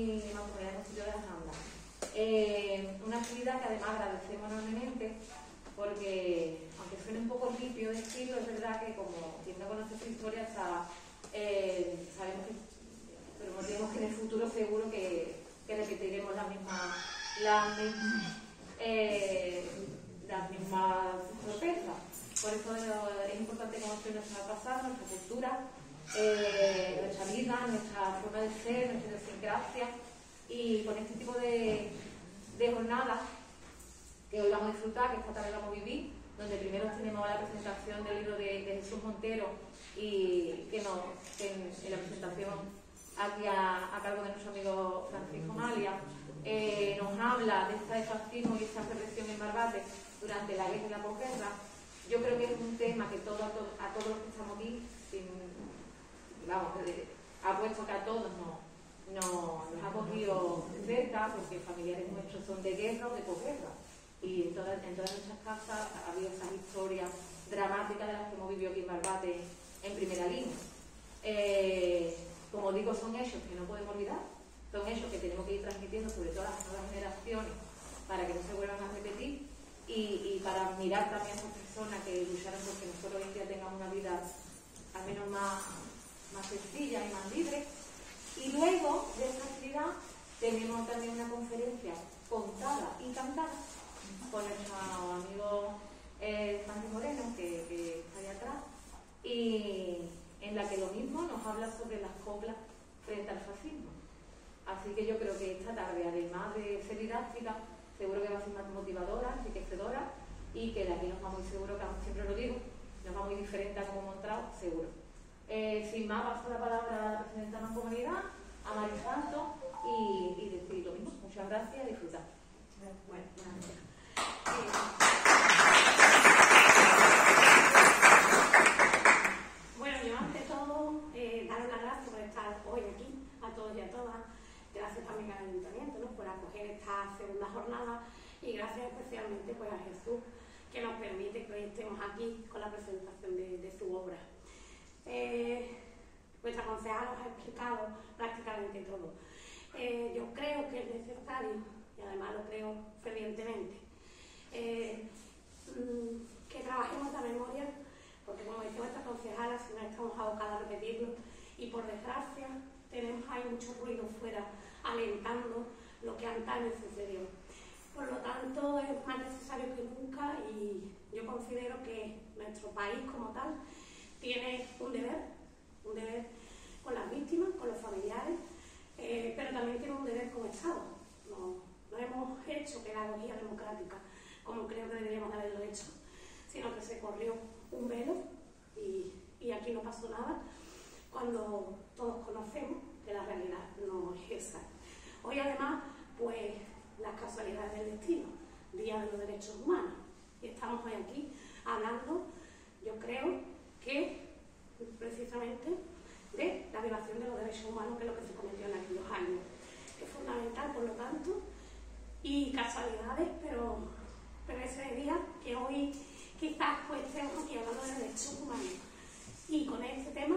y Mancomunidad de Castillo de las Andas. Una actividad que además agradecemos enormemente porque, aunque suene un poco limpio decirlo, es verdad que como quien no conoce su historia, sabemos que prometemos que en el futuro seguro que repetiremos las mismas sorpresas. Por eso es importante conocer nuestra pasado, nuestra cultura, nuestra vida, nuestra forma de ser, nuestra idiosincrasia, y con este tipo de jornadas que hoy vamos a disfrutar, que esta tarde vamos a vivir, donde primero tenemos la presentación del libro de Jesús Montero y que en la presentación aquí a cargo de nuestro amigo Francisco Malia nos habla de este fascismo y esta represión en Barbate durante la guerra y la posguerra. Yo creo que es un tema que a todos los que estamos aquí, apuesto que a todos nos ha cogido cerca, porque familiares nuestros son de guerra o de posguerra. Y en todas nuestras casas ha habido esas historias dramáticas de las que hemos vivido aquí en Barbate en primera línea. Como digo, son hechos que no podemos olvidar, son hechos que tenemos que ir transmitiendo sobre todo a las nuevas generaciones para que no se vuelvan a repetir y para mirar también a esas personas que lucharon porque nosotros hoy en día tengamos una vida al menos más sencilla y más libre. Y luego de esta actividad tenemos también una conferencia contada y cantada con nuestro amigo Francis Moreno, que está ahí atrás, y en la que lo mismo nos habla sobre las coplas frente al fascismo. Así que yo creo que esta tarde, además de ser didáctica, seguro que va a ser más motivadora, enriquecedora, y que de aquí nos va muy seguro, que siempre lo digo, nos va muy diferente a como hemos entrado, seguro. Sin más, paso la palabra a la presidenta de la Mancomunidad, a Mari Santos, y decir lo mismo. Muchas gracias y disfrutar. Bueno, yo ante todo daros las gracias por estar hoy aquí, a todos y a todas. Gracias también al Ayuntamiento, ¿no?, por acoger esta segunda jornada, y gracias especialmente pues, a Jesús, que nos permite que hoy estemos aquí con la presentación de su obra. Vuestra concejala os ha explicado prácticamente todo. Yo creo que es necesario, y además lo creo fervientemente, que trabajemos la memoria, porque como decía vuestra concejala, si no estamos abocados a repetirlo, y por desgracia tenemos ahí mucho ruido fuera alentando lo que antaño sucedió. Por lo tanto, es más necesario que nunca, y yo considero que nuestro país como tal tiene un deber con las víctimas, con los familiares, pero también tiene un deber como Estado. No hemos hecho pedagogía democrática como creo que deberíamos haberlo hecho, sino que se corrió un velo y aquí no pasó nada, cuando todos conocemos que la realidad no es esa. Hoy además, pues las casualidades del destino, Día de los Derechos Humanos, y estamos hoy aquí hablando, yo creo que precisamente de la violación de los derechos humanos, que es lo que se cometió en aquellos años. Es fundamental, por lo tanto, y casualidades, pero ese día que hoy quizás pues estemos aquí hablando de derechos humanos, y con este tema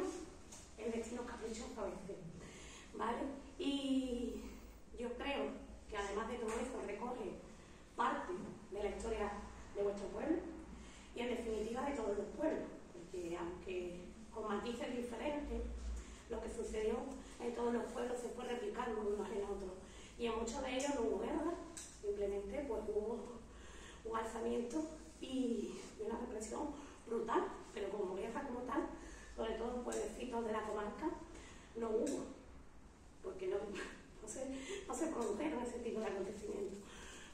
el destino caprichoso a veces, ¿vale? Y yo creo que además de todo eso recoge parte de la historia de vuestro pueblo y en definitiva de todos los pueblos, porque aunque con matices diferentes, lo que sucedió en todos los pueblos se fue replicando unos en otros, y en muchos de ellos no hubo guerra, simplemente pues hubo un alzamiento y una represión brutal, pero como guerra como tal, sobre todo en pueblecitos de la comarca, no hubo, porque no se produjeron ese tipo de acontecimientos.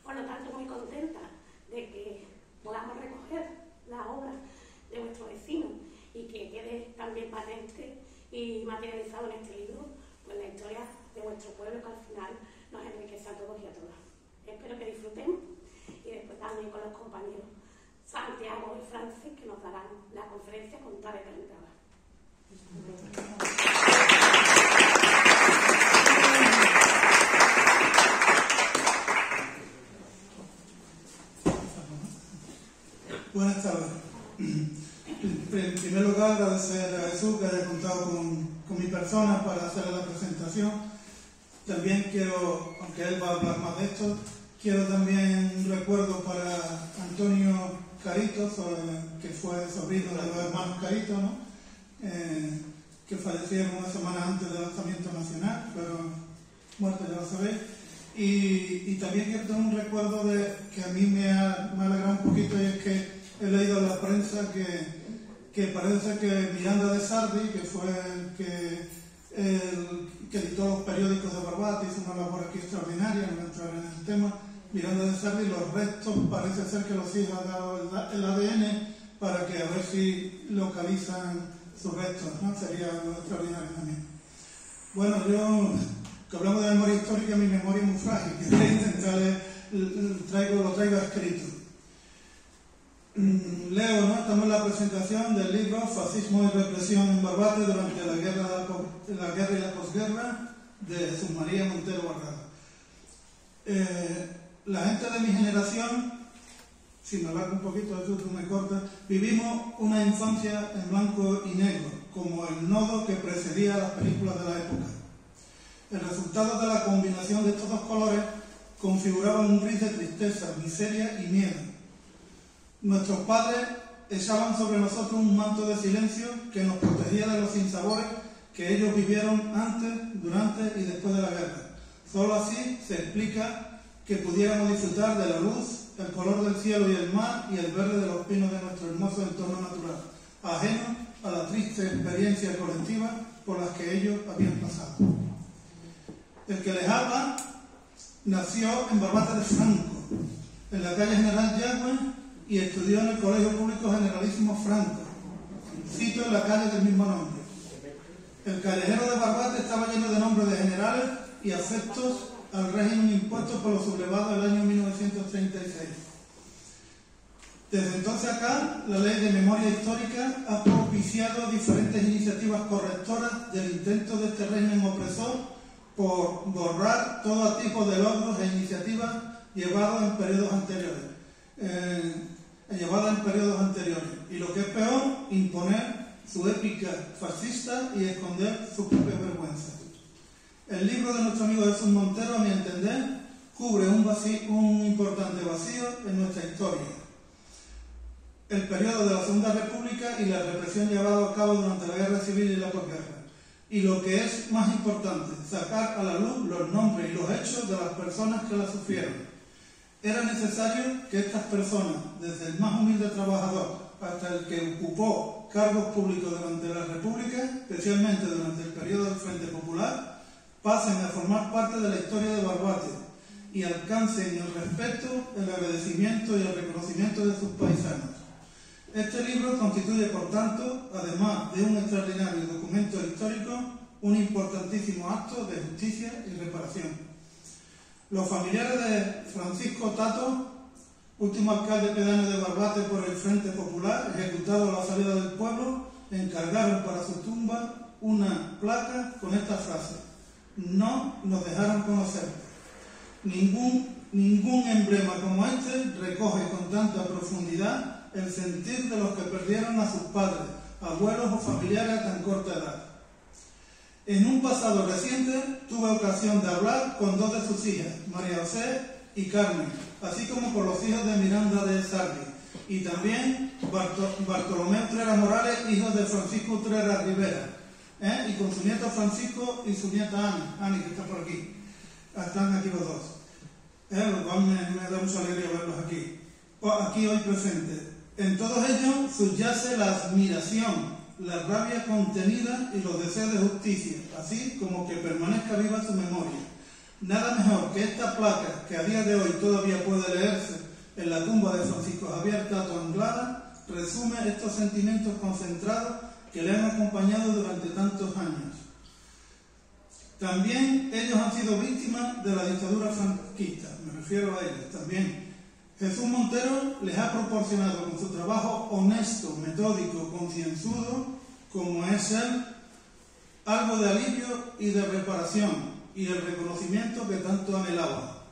Por lo tanto, muy contenta de que podamos recoger la obra de vuestro vecino y que quede también patente y materializado en este libro, pues la historia de vuestro pueblo, que al final nos enriquece a todos y a todas. Espero que disfrutemos, y después también con los compañeros Santiago y Francis, que nos darán la conferencia con toda eternidad. Buenas tardes. En primer lugar, agradecer a Jesús que haya contado con mi persona para hacer la presentación, también quiero, aunque él va a hablar más de esto, quiero también un recuerdo para Antonio Carito, que fue sobrino de los hermanos Carito, ¿no? Que fallecieron una semana antes del lanzamiento nacional, pero muertos ya lo sabéis. Y también quiero tener un recuerdo que a mí me ha alegrado un poquito, y es que he leído en la prensa que parece ser que Miranda de Sardi, que fue el que editó los periódicos de Barbate, hizo una labor aquí extraordinaria, no voy a entrar en el tema. Miranda de Sardi, los restos parece ser que los hijos han dado el ADN para que a ver si localizan sus restos, ¿no? Sería algo extraordinario también. Bueno, yo, que hablamos de memoria histórica, mi memoria es muy frágil, que voy a intentar lo traigo escrito. Leo, ¿no? Estamos en la presentación del libro Fascismo y represión en Barbate durante la guerra y la posguerra de Jesús María Montero Barrada. La gente de mi generación, si me alargo un poquito de tú me cortas, vivimos una infancia en blanco y negro, como el nodo que precedía a las películas de la época. El resultado de la combinación de estos dos colores configuraba un gris de tristeza, miseria y miedo. Nuestros padres echaban sobre nosotros un manto de silencio que nos protegía de los sinsabores que ellos vivieron antes, durante y después de la guerra. Solo así se explica que pudiéramos disfrutar de la luz, el color del cielo y el mar y el verde de los pinos de nuestro hermoso entorno natural, ajeno a la triste experiencia colectiva por las que ellos habían pasado. El que les habla nació en Barbate de Franco, en la calle General Yagüe, y estudió en el Colegio Público Generalísimo Franco, sitio en la calle del mismo nombre. El callejero de Barbate estaba lleno de nombres de generales y afectos al régimen impuesto por los sublevados del año 1936. Desde entonces acá, la Ley de Memoria Histórica ha propiciado diferentes iniciativas correctoras del intento de este régimen opresor por borrar todo tipo de logros e iniciativas llevados en periodos anteriores. Y lo que es peor, imponer su épica fascista y esconder sus propias vergüenzas. El libro de nuestro amigo Jesús Montero, a mi entender, cubre un importante vacío en nuestra historia. El periodo de la Segunda República y la represión llevada a cabo durante la Guerra Civil y la posguerra. Y lo que es más importante, sacar a la luz los nombres y los hechos de las personas que la sufrieron. Era necesario que estas personas, desde el más humilde trabajador hasta el que ocupó cargos públicos durante la República, especialmente durante el periodo del Frente Popular, pasen a formar parte de la historia de Barbate y alcancen el respeto, el agradecimiento y el reconocimiento de sus paisanos. Este libro constituye, por tanto, además de un extraordinario documento histórico, un importantísimo acto de justicia y reparación. Los familiares de Francisco Tato, último alcalde pedáneo de Barbate por el Frente Popular, ejecutado a la salida del pueblo, encargaron para su tumba una placa con esta frase: no nos dejaron conocer. Ningún emblema como este recoge con tanta profundidad el sentir de los que perdieron a sus padres, abuelos o familiares a tan corta edad. En un pasado reciente tuve ocasión de hablar con dos de sus hijas, María José y Carmen, así como con los hijos de Miranda de Sardi, y también Bartolomé Utrera Morales, hijo de Francisco Utrera Rivera, y con su nieto Francisco y su nieta Ani, que está por aquí. Están aquí los dos. Lo cual me da mucha alegría verlos aquí hoy presentes. En todos ellos subyace la admiración, la rabia contenida y los deseos de justicia, así como que permanezca viva su memoria. Nada mejor que esta placa, que a día de hoy todavía puede leerse en la tumba de Francisco Javier Tato Anglada, resume estos sentimientos concentrados que le han acompañado durante tantos años. También ellos han sido víctimas de la dictadura franquista, me refiero a ellos también. Jesús Montero les ha proporcionado con su trabajo honesto, metódico, concienzudo, como es él, algo de alivio y de reparación y el reconocimiento que tanto anhelaba.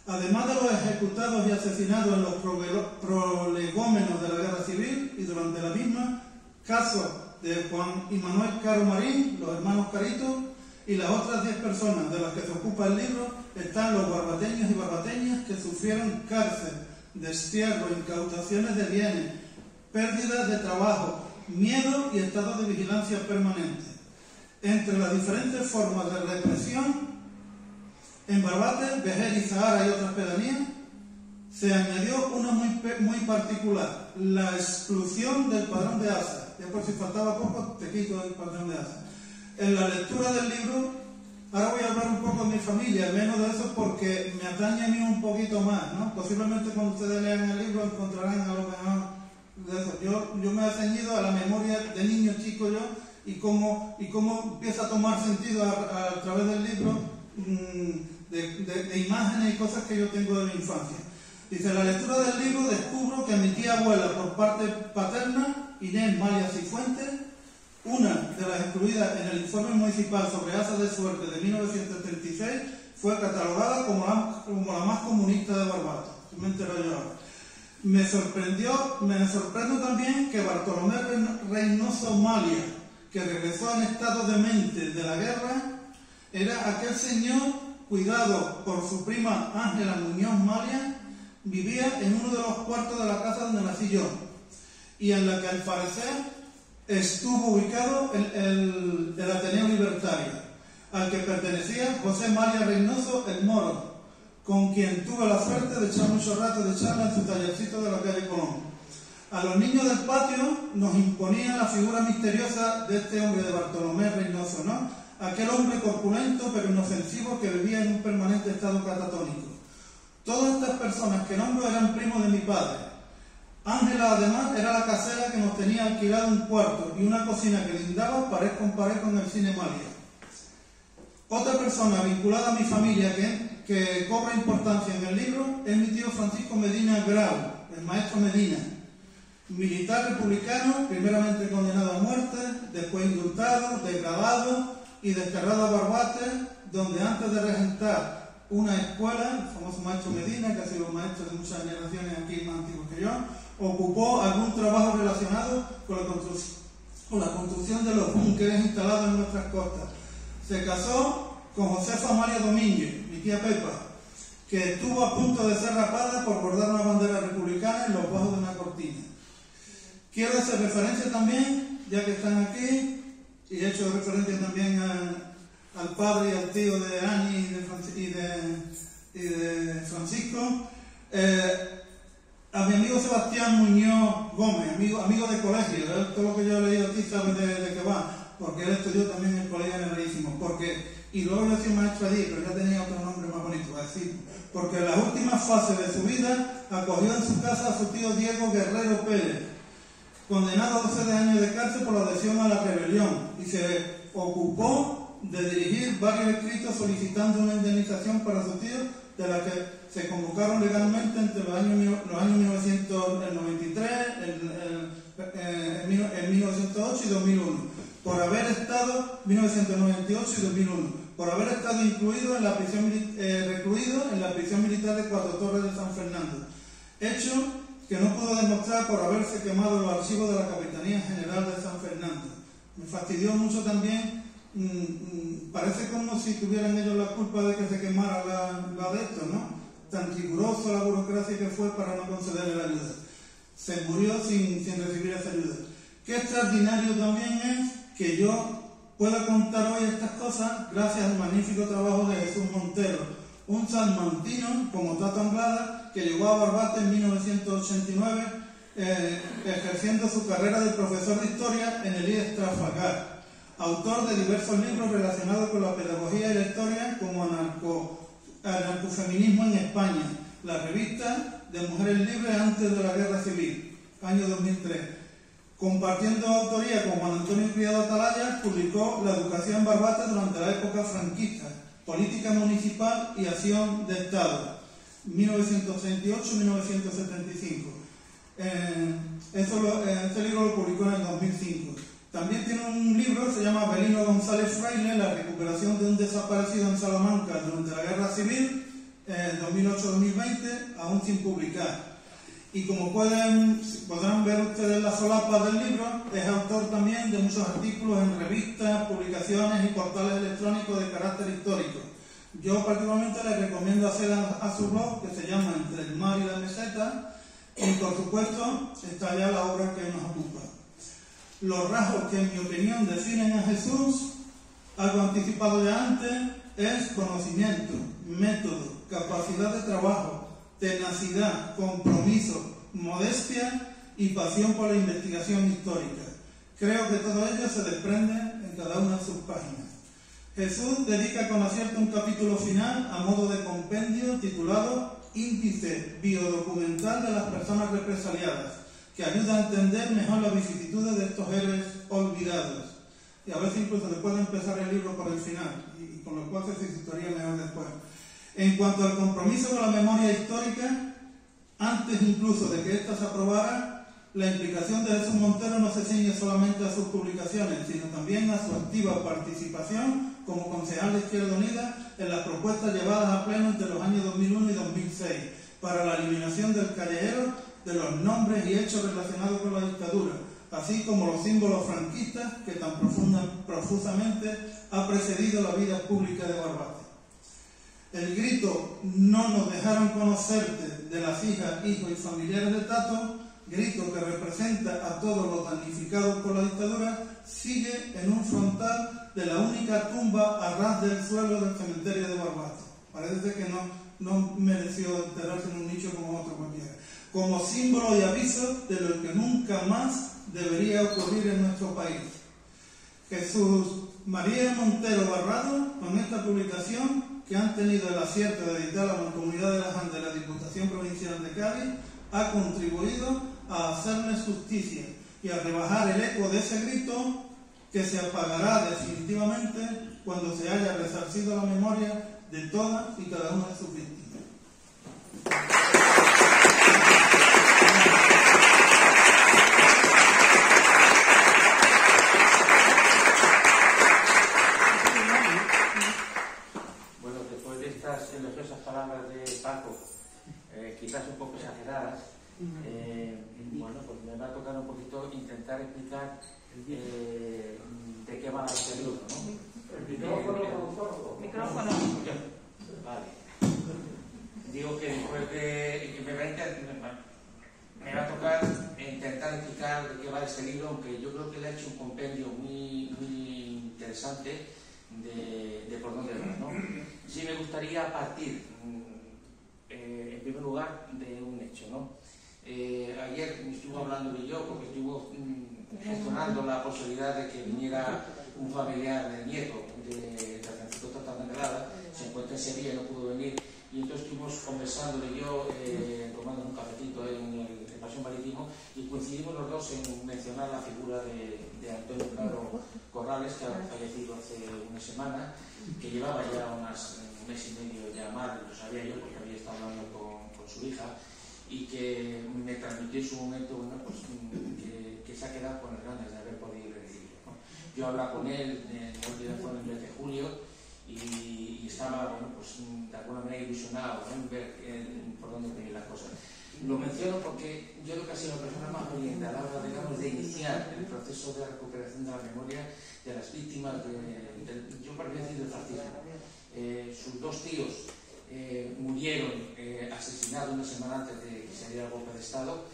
Además de los ejecutados y asesinados en los prolegómenos de la Guerra Civil y durante la misma, casos de Juan y Manuel Caro Marín, los hermanos Carito, y las otras 10 personas de las que se ocupa el libro están los barbateños y barbateñas que sufrieron cárcel, destierro, incautaciones de bienes, pérdidas de trabajo, miedo y estado de vigilancia permanente. Entre las diferentes formas de represión, en Barbate, Vejer y Zahara y otras pedanías, se añadió una muy particular, la exclusión del padrón de Asa. Ya por si faltaba poco, te quito el padrón de Asa. En la lectura del libro, ahora voy a hablar un poco de mi familia, menos de eso porque me atañe a mí un poquito más, ¿no? Posiblemente cuando ustedes lean el libro encontrarán algo que no de eso. Yo me he ceñido a la memoria de niño chico yo y cómo empieza a tomar sentido a través del libro de imágenes y cosas que yo tengo de mi infancia. Dice, en la lectura del libro descubro que mi tía abuela por parte paterna, Inés María Cifuentes, una de las incluidas en el informe municipal sobre asas de suerte de 1936, fue catalogada como la más comunista de Barbate. Me entero yo ahora. Me sorprendo también que Bartolomé Reynoso Malia, que regresó en estado de mente de la guerra, era aquel señor cuidado por su prima Ángela Muñoz Malia, vivía en uno de los cuartos de la casa donde nací yo, y en la que al parecer estuvo ubicado el Ateneo Libertario, al que pertenecía José María Reynoso el Moro, con quien tuve la suerte de echar mucho rato de charla en su tallercito de la calle Colón. A los niños del patio nos imponía la figura misteriosa de este hombre de Bartolomé Reynoso, ¿no? Aquel hombre corpulento pero inofensivo que vivía en un permanente estado catatónico. Todas estas personas que nombro eran primos de mi padre. Ángela, además, era la casera que nos tenía alquilado un cuarto y una cocina que lindaba pared con el cine Malia. Otra persona vinculada a mi familia que cobra importancia en el libro es mi tío Francisco Medina Grau, el maestro Medina, militar republicano, primeramente condenado a muerte, después indultado, degradado y desterrado a Barbate, donde antes de regentar una escuela, el famoso maestro Medina, que ha sido maestro de muchas generaciones aquí más antiguos que yo, ocupó algún trabajo relacionado con la construcción de los búnkeres instalados en nuestras costas. Se casó con Josefa María Domínguez, mi tía Pepa, que estuvo a punto de ser rapada por bordar una bandera republicana en los bajos de una cortina. Quiero hacer referencia también, ya que están aquí, y he hecho referencia también al padre y al tío de Ani y de Francisco, a mi amigo Sebastián Muñoz Gómez, amigo de colegio. Todo lo que yo he leído aquí sabe de qué va, porque él estudió también en el colegio Generalísimo, y luego yo soy maestro allí, pero ya tenía otro nombre más bonito, decir, porque en las últimas fases de su vida acogió en su casa a su tío Diego Guerrero Pérez, condenado a 12 años de cárcel por la adhesión a la rebelión, y se ocupó de dirigir varios escritos solicitando una indemnización para su tío, de la que se convocaron legalmente entre los años 1993, en 1908 y 2001, por haber estado 1998 y 2001, por haber estado recluido en la prisión militar de Cuatro Torres de San Fernando, hecho que no pudo demostrar por haberse quemado los archivos de la Capitanía General de San Fernando. Me fastidió mucho también, parece como si tuvieran ellos la culpa de que se quemara la de esto, ¿no? Tan rigurosa la burocracia que fue para no concederle la ayuda. Se murió sin recibir esa ayuda. Qué extraordinario también es que yo pueda contar hoy estas cosas gracias al magnífico trabajo de Jesús Montero, un salmantino como Tato Anglada, que llegó a Barbate en 1989, ejerciendo su carrera de profesor de historia en el IES Trafalgar, autor de diversos libros relacionados con la pedagogía y la historia, como Anarcofeminismo en España, la revista de Mujeres Libres antes de la Guerra Civil, año 2003. Compartiendo autoría con Juan Antonio Criado Atalaya, publicó La educación en Barbate durante la época franquista, Política Municipal y Acción de Estado, 1938-1975. Este libro lo publicó en el 2005. También tiene un libro que se llama Belino González Fraile, la recuperación de un desaparecido en Salamanca durante la Guerra Civil, 2008-2020, aún sin publicar. Y como podrán ver ustedes en la solapa del libro, es autor también de muchos artículos en revistas, publicaciones y portales electrónicos de carácter histórico. Yo particularmente les recomiendo hacer a su blog, que se llama Entre el mar y la meseta, y por supuesto está ya la obra que nos ocupa. Los rasgos que en mi opinión definen a Jesús, algo anticipado ya antes, es conocimiento, método, capacidad de trabajo, tenacidad, compromiso, modestia y pasión por la investigación histórica. Creo que todo ello se desprende en cada una de sus páginas. Jesús dedica con acierto un capítulo final a modo de compendio titulado Índice biodocumental de las personas represaliadas, que ayuda a entender mejor las vicisitudes de estos héroes olvidados. Y a veces incluso después de empezar el libro por el final, y con lo cual se situaría mejor después. En cuanto al compromiso con la memoria histórica, antes incluso de que ésta se aprobara, la implicación de Jesús Montero no se ciñe solamente a sus publicaciones, sino también a su activa participación como concejal de Izquierda Unida en las propuestas llevadas a pleno entre los años 2001 y 2006 para la eliminación del callejero de los nombres y hechos relacionados con la dictadura, así como los símbolos franquistas que tan profusamente ha precedido la vida pública de Barbate. El grito "No nos dejaron conocerte" de las hijas, hijos y familiares de Tato, grito que representa a todos los damnificados por la dictadura, sigue en un frontal de la única tumba a ras del suelo del cementerio de Barbate. Parece que no mereció enterrarse en un nicho como otro cualquiera. Como símbolo y aviso de lo que nunca más debería ocurrir en nuestro país. Jesús María Montero Barrado, con esta publicación que han tenido el acierto de editar la Mancomunidad de las Andes de la Diputación Provincial de Cádiz, ha contribuido a hacerles justicia y a rebajar el eco de ese grito que se apagará definitivamente cuando se haya resarcido la memoria de todas y cada una de sus víctimas. Bueno, después de estas elogiosas palabras de Paco, quizás un poco exageradas, bueno, pues me va a tocar un poquito intentar explicar de qué va este libro, ¿no? El micrófono. Vale. Digo que después de me va a tocar intentar explicar de qué va este libro, aunque yo creo que le ha hecho un compendio muy interesante de por dónde va, ¿no? Sí me gustaría partir, en primer lugar, de un hecho, ¿no? Ayer estuve hablando yo porque estuvo gestionando la posibilidad de que viniera un familiar del nieto de Francisco Tata Mandelada, se encuentra en Sevilla, no pudo venir, y entonces estuvimos conversando yo, tomando un cafetito en el Paseo Marítimo, y coincidimos los dos en mencionar la figura de Antonio Claro Corrales, que ha fallecido hace una semana, que llevaba ya un mes y medio ya mal, lo sabía yo porque había estado hablando con su hija, y que me transmitió en su momento, bueno, pues, que se ha quedado con las ganas de haber podido recibirlo, ¿no? Yo hablaba con él, fue en el mes de julio, y estaba, bueno, pues, de alguna manera ilusionado, ¿no?, en ver por dónde venir las cosas. Lo menciono porque yo creo que ha sido la persona más valiente a la hora, digamos, de iniciar el proceso de recuperación de la memoria de las víctimas yo podría decir, del fascismo. Sus dos tíos murieron asesinados una semana antes de que se diera el golpe de Estado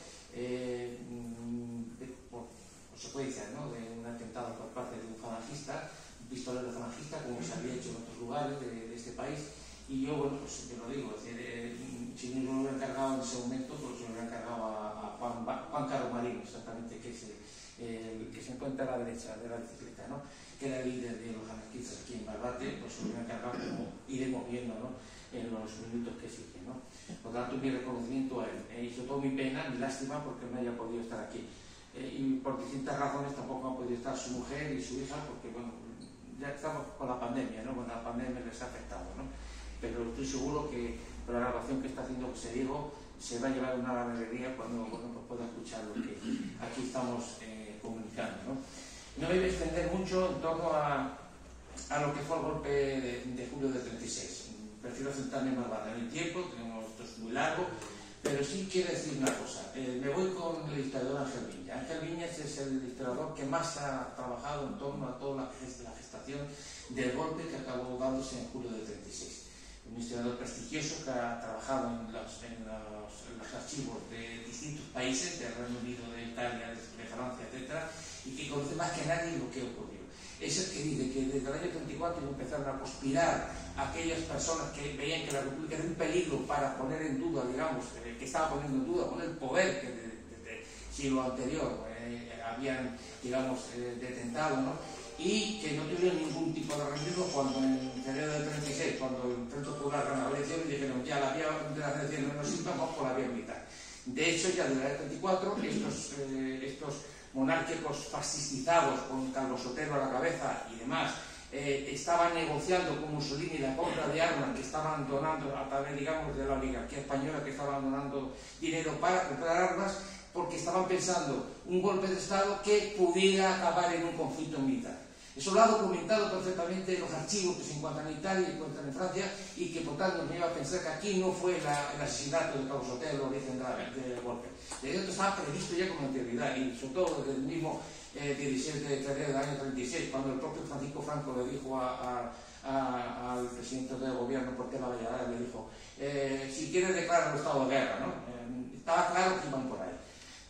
por consecuencia, ¿no?, de un atentado por parte de un falangista, un pistolero falangista, como se había hecho en otros lugares de este país. Y yo, bueno, pues te lo digo, es decir, si no lo hubiera encargado en ese momento, pues se lo hubiera encargado a Juan Carlos Marín, exactamente, que es el que se encuentra a la derecha de la bicicleta, ¿no?, que era el líder de los anarquistas aquí en Barbate, pues se lo hubiera encargado, como iremos viendo, ¿no?, en los minutos que siguen, ¿no? Por tanto, mi reconocimiento a él. Hizo todo mi pena, mi lástima, porque no haya podido estar aquí. Y por distintas razones tampoco han podido estar su mujer y su hija, porque, bueno, ya estamos con la pandemia, ¿no? Bueno, la pandemia les ha afectado, ¿no? Pero estoy seguro que por la grabación que está haciendo José Diego se va a llevar una gran alegría cuando, bueno, pues pueda escuchar lo que aquí estamos comunicando, ¿no? No me voy a extender mucho en torno a lo que fue el golpe de julio del 36. Prefiero centrarme más en el tiempo, esto es muy largo, pero sí quiero decir una cosa. Me voy con el historiador Ángel Viñas. Ángel Viñas es el historiador que más ha trabajado en torno a toda la gestación del golpe que acabó dándose en julio del 36. Un historiador prestigioso que ha trabajado en los archivos de distintos países, del Reino Unido, de Italia, de Francia, etc., y que conoce más que nadie lo que ocurrió. Es el que dice que desde el año 34 empezaron a conspirar aquellas personas que veían que la República era un peligro para poner en duda, digamos, que estaba poniendo en duda con el poder que desde el siglo anterior habían, digamos, detentado, ¿no? Y que no tuvieron ningún tipo de remedio cuando en febrero del 36, cuando el Frente Popular ganó la elección, y dijeron ya la vía de las elecciones no nos sirve, vamos por la vía militar. De hecho, ya desde el año 34, estos monárquicos fascistizados con Carlos Sotero a la cabeza y demás, estaban negociando con Mussolini la compra de armas que estaban donando a través, digamos, de la oligarquía española, que estaban donando dinero para comprar armas, porque estaban pensando un golpe de Estado que pudiera acabar en un conflicto militar. Eso lo ha documentado perfectamente los archivos que se encuentran en Italia y se encuentran en Francia, y que por tanto me iba a pensar que aquí no fue el asesinato de Carlos Sotelo el origen del golpe. De hecho, estaba previsto ya con anterioridad, y sobre todo desde el mismo 17 de febrero del año 36, cuando el propio Francisco Franco le dijo al presidente del gobierno, Portela Valladares, le dijo, si quieres declarar un estado de guerra, ¿no? Estaba claro que iban por ahí.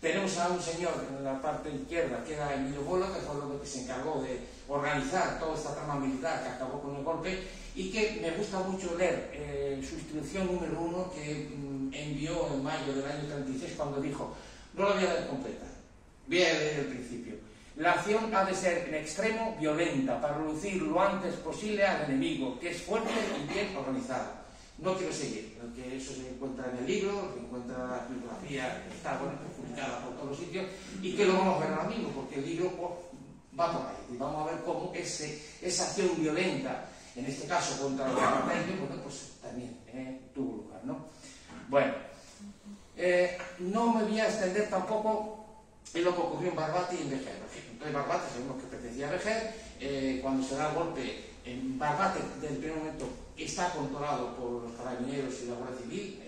Tenemos a un señor en la parte izquierda, que era Emilio Bola, que fue el que se encargó de organizar toda esta trama militar que acabó con el golpe, y que me gusta mucho leer su instrucción número 1 que envió en mayo del año 36, cuando dijo, no la voy a leer completa, voy a leer el principio. La acción ha de ser en extremo violenta para reducir lo antes posible al enemigo, que es fuerte y bien organizado. No quiero seguir, porque eso se encuentra en el libro, se encuentra en la bibliografía que está publicada por todos los sitios, y que lo vamos a ver ahora mismo, porque el libro va por ahí, y vamos a ver cómo esa acción violenta, en este caso contra los apartheid, bueno, pues también tuvo lugar, ¿no? Bueno, no me voy a extender tampoco en lo que ocurrió en Barbate y en Vejer. Entonces Barbate, sabemos que pertenecía a Vejer, cuando se da el golpe en Barbate, desde el primer momento está controlado por los carabineros y la Guardia Civil,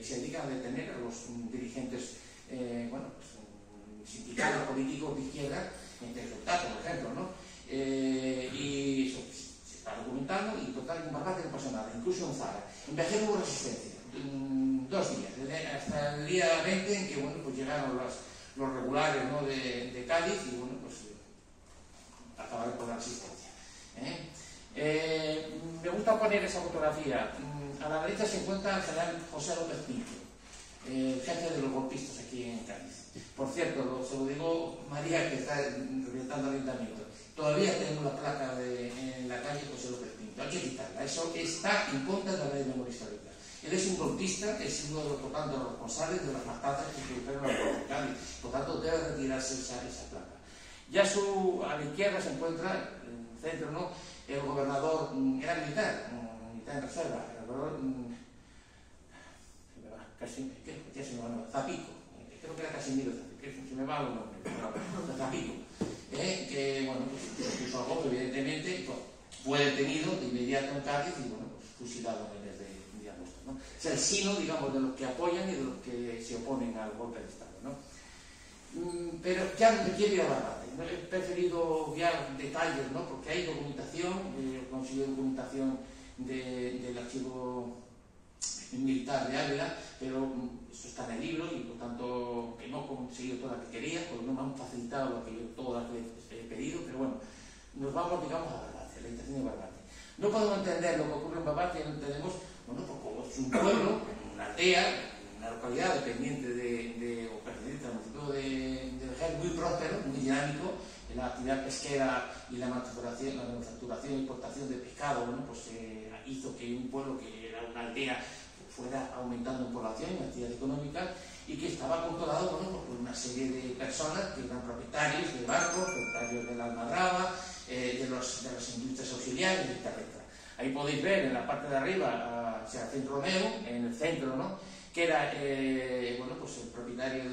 y se dedican a detener a los dirigentes sindicales, políticos de izquierda, entre Sultato, por ejemplo, ¿no? Y eso se está documentando, y total, en Barbate no pasó nada, incluso en Zara. En Vejer hubo resistencia, 2 días, hasta el día 20, en que bueno, pues llegaron los regulares, ¿no? de Cádiz, y bueno, pues acabaron con la resistencia. Me gusta poner esa fotografía. A la derecha se encuentra el general José López Pinto, jefe de los golpistas aquí en Cádiz. Por cierto, se lo digo María, que está representando al ayuntamiento, todavía tenemos la placa en la calle José López Pinto, hay que quitarla, eso está en contra de la ley de memoria histórica. Él es un golpista, es uno de los, por tanto, responsables de las matanzas que se produjeron en Cádiz, por tanto debe retirarse esa placa. Ya a la izquierda se encuentra, en el centro, ¿no?, el gobernador, era militar en reserva, el gobernador, ya se me va, Zapico, creo que era Casimiro Zapico, se me va el nombre, pero Zapico, que, bueno, pues se puso a golpe, evidentemente, fue detenido de inmediato en Cádiz y, bueno, pues fusilado en el mes de agosto, ¿no? Es el signo, digamos, de los que apoyan y de los que se oponen al golpe de Estado, ¿no? Pero ya no me quiero ir a Barbate, ¿no? He preferido guiar detalles, ¿no? Porque hay documentación, conseguí documentación del archivo militar de Ávila, pero eso está en el libro, y por tanto que no he conseguido toda la que quería, porque no me han facilitado lo que yo todas las veces he pedido, pero bueno, nos vamos, digamos, a Barbate, la estación de Barbate. No podemos entender lo que ocurre en Barbate, no entendemos, bueno, porque es un pueblo, una aldea, una localidad dependiente o perteneciente al municipio de Vejer, muy próspero, muy dinámico, en la actividad pesquera y la manufacturación y importación de pescado, bueno, pues hizo que un pueblo que era una aldea fuera aumentando en población y en actividad económica, y que estaba controlado, bueno, por una serie de personas que eran propietarios de barcos, propietarios de la almadraba, de las industrias auxiliares, etc. Ahí podéis ver en la parte de arriba hacia el Centro Romeo, en el centro, ¿no?, que era bueno, pues el propietario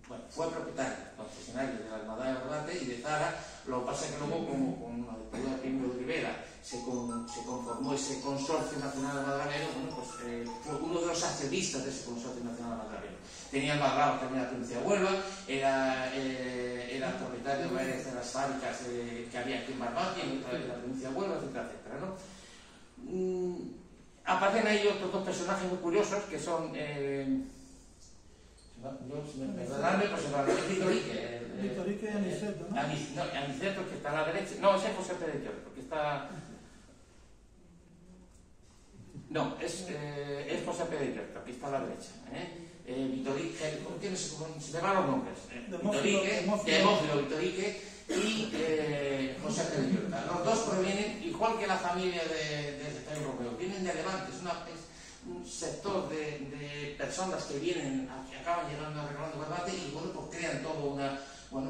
bueno, fue propietario, concesionario de la Hermandad de Barbate y de Zara. Lo que pasa es que luego, como con la dictadura de Primo de Rivera, se conformó ese Consorcio Nacional de Madravero, bueno, pues fue uno de los accionistas de ese Consorcio Nacional de Madravero. Tenía el Barrao también en la provincia de Huelva, era propietario de varias de las fábricas que había aquí en Barbate, en la provincia de Huelva, etcétera, etcétera, ¿no? Aparecen ahí otros dos personajes muy curiosos que son perdonadme, pues es Vitorique y Aniceto, ¿no? Aniceto, que está a la derecha. No, ese es José Pérez Llor, porque está... No, es José Pérez Llor, aquí está a la derecha. Vitorique, se me van los nombres. Demófilo Vitorique y José Pérez Llor. Los dos provienen, igual que la familia de Jaime Romeo, vienen de Levante. Es un sector de personas que vienen, que acaban llegando a Reclamando Barbate y bueno, pues crean todo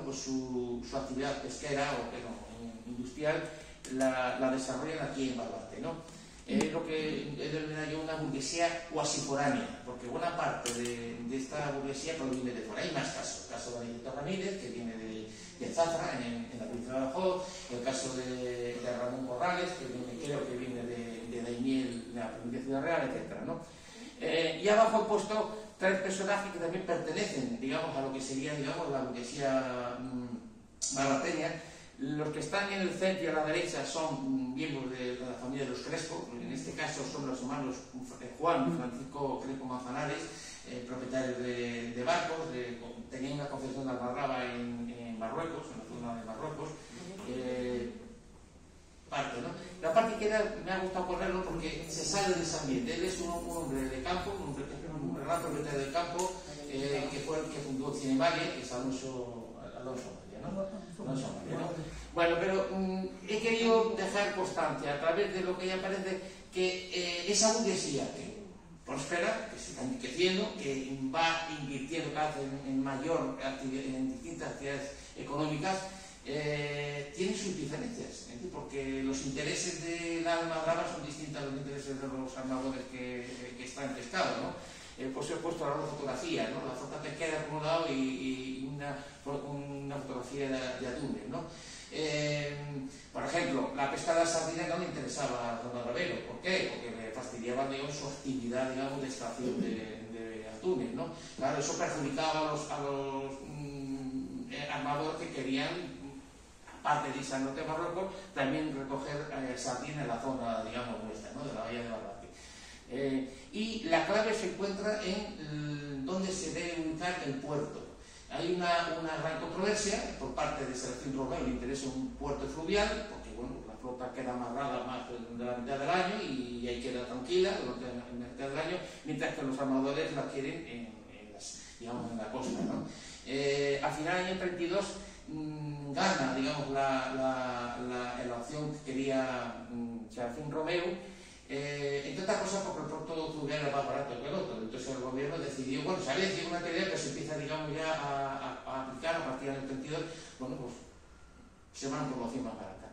pues su actividad pesquera o industrial, la desarrollan aquí en Barbate, ¿no? Es lo que denomina yo una burguesía cuasi foránea, porque buena parte de esta burguesía proviene de fuera. Hay más casos, el caso de Aniceto Ramírez, que viene de Zafra, en la provincia de Badajoz, el caso de Ramón Corrales, creo que viene de Daimiel, de la provincia de Ciudad Real, etc., ¿no? Y abajo he puesto tres personajes que también pertenecen, digamos, a lo que sería, digamos, la burguesía barbateña. Los que están en el centro y a la derecha son miembros de la familia de los Crespo. En este caso son los hermanos Juan y Francisco Crespo Manzanares, propietarios de barcos. Tenían una concesión de Albarraba en Marruecos, en la zona de Marruecos. ¿No? La parte que me ha gustado ponerlo porque se sale de ese ambiente. Él es un hombre de campo, un gran propietario del campo, que fue el que fundó Cinemaria, que es Alonso María, ¿no? Bueno, pero he querido dejar constancia a través de lo que ya parece que esa burguesía que prospera, que se está enriqueciendo, que va invirtiendo cada vez en distintas actividades económicas, tiene sus diferencias, porque los intereses de la Almadraba son distintos a los intereses de los armadores que están pescados, ¿no? Pues he puesto ahora una fotografía, ¿no? La flota pesquera por un lado y una fotografía de atunes, ¿no? Por ejemplo, la pesca de la sardina no le interesaba a don Almadrabero. ¿Por qué? Porque le fastidiaba, digamos, su actividad, digamos, de extracción de atunes, ¿no? Claro, eso perjudicaba a los armadores que querían, aparte de irse al norte de Marruecos, también recoger sardina en la zona, digamos, nuestra, ¿no? De la bahía de Barbate. Y la clave se encuentra en dónde se debe ubicar el puerto. Hay una gran controversia por parte de Serafín Romeo, le interesa un puerto fluvial, porque bueno, la flota queda amarrada más de la mitad del año y ahí queda tranquila durante la mitad del año, mientras que los armadores la quieren en la costa, ¿no? Al final del año 32 gana, digamos, la opción que quería Serafín Romeo, entre otras cosas porque el puerto fluvial era más barato que el otro. Entonces el gobierno decidió, bueno, se había decidido una teoría que se empieza, digamos, ya a aplicar a partir del 32, bueno, pues se van por la opción más barata.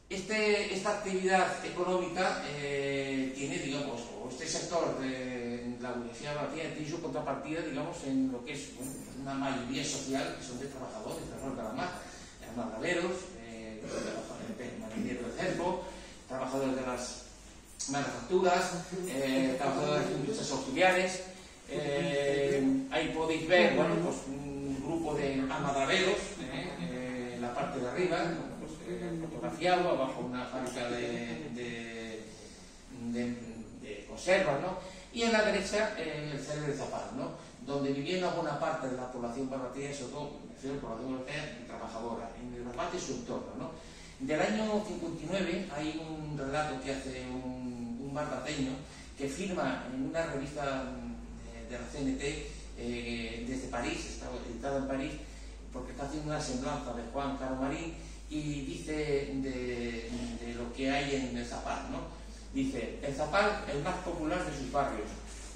Esta actividad económica tiene, digamos, o este sector de la burguesía barbatina tiene su contrapartida, digamos, en lo que es una mayoría social, que son de trabajadores, de la mar, armadraberos, marineros del cerco, trabajadores de las manufacturas, trabajadores de industrias auxiliares. Ahí podéis ver, bueno, pues un grupo de armadraberos en la parte de arriba, fotografiado, abajo una fábrica de conservas, ¿no? Y en la derecha el Celler de Zapal, ¿no? Donde vivía una buena parte de la población barbatina, sobre todo la población europea trabajadora, en el Barbate y su entorno, ¿no? Del año 59 hay un relato que hace un barbateño que firma en una revista de la CNT desde París, está editada en París, porque está haciendo una semblanza de Juan Caro Marín y dice de lo que hay en el Zapal, ¿no? Dice: el Zapal, el más popular de sus barrios,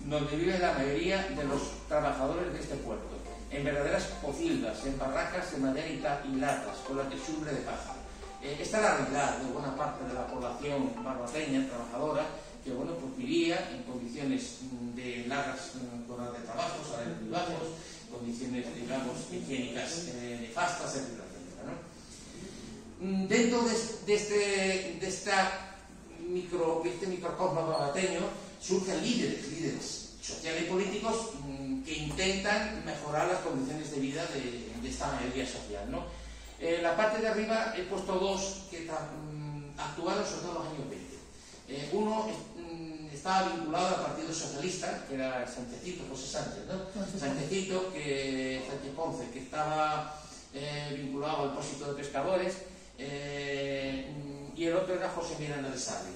donde vive la mayoría de los trabajadores de este puerto, en verdaderas pocilgas, en barracas de madera y latas, con la techumbre de paja. Esta es la realidad de buena parte de la población barbateña, trabajadora, que bueno, pues vivía en condiciones de largas horas de trabajo, salarios muy bajos, condiciones, digamos, higiénicas nefastas, etcétera, etcétera, ¿no? Dentro de este microcosmos barbateño surgen líderes sociales y políticos que intentan mejorar las condiciones de vida de esta mayoría social, ¿no? La parte de arriba he puesto dos que actuaron sobre todo en los años 20. Uno estaba vinculado al Partido Socialista, que era Sánchezito, José Sánchez, ¿no? Sánchezito, Sánchez Ponce, que estaba vinculado al Pósito de Pescadores, y el otro era José Miranda de Sarri,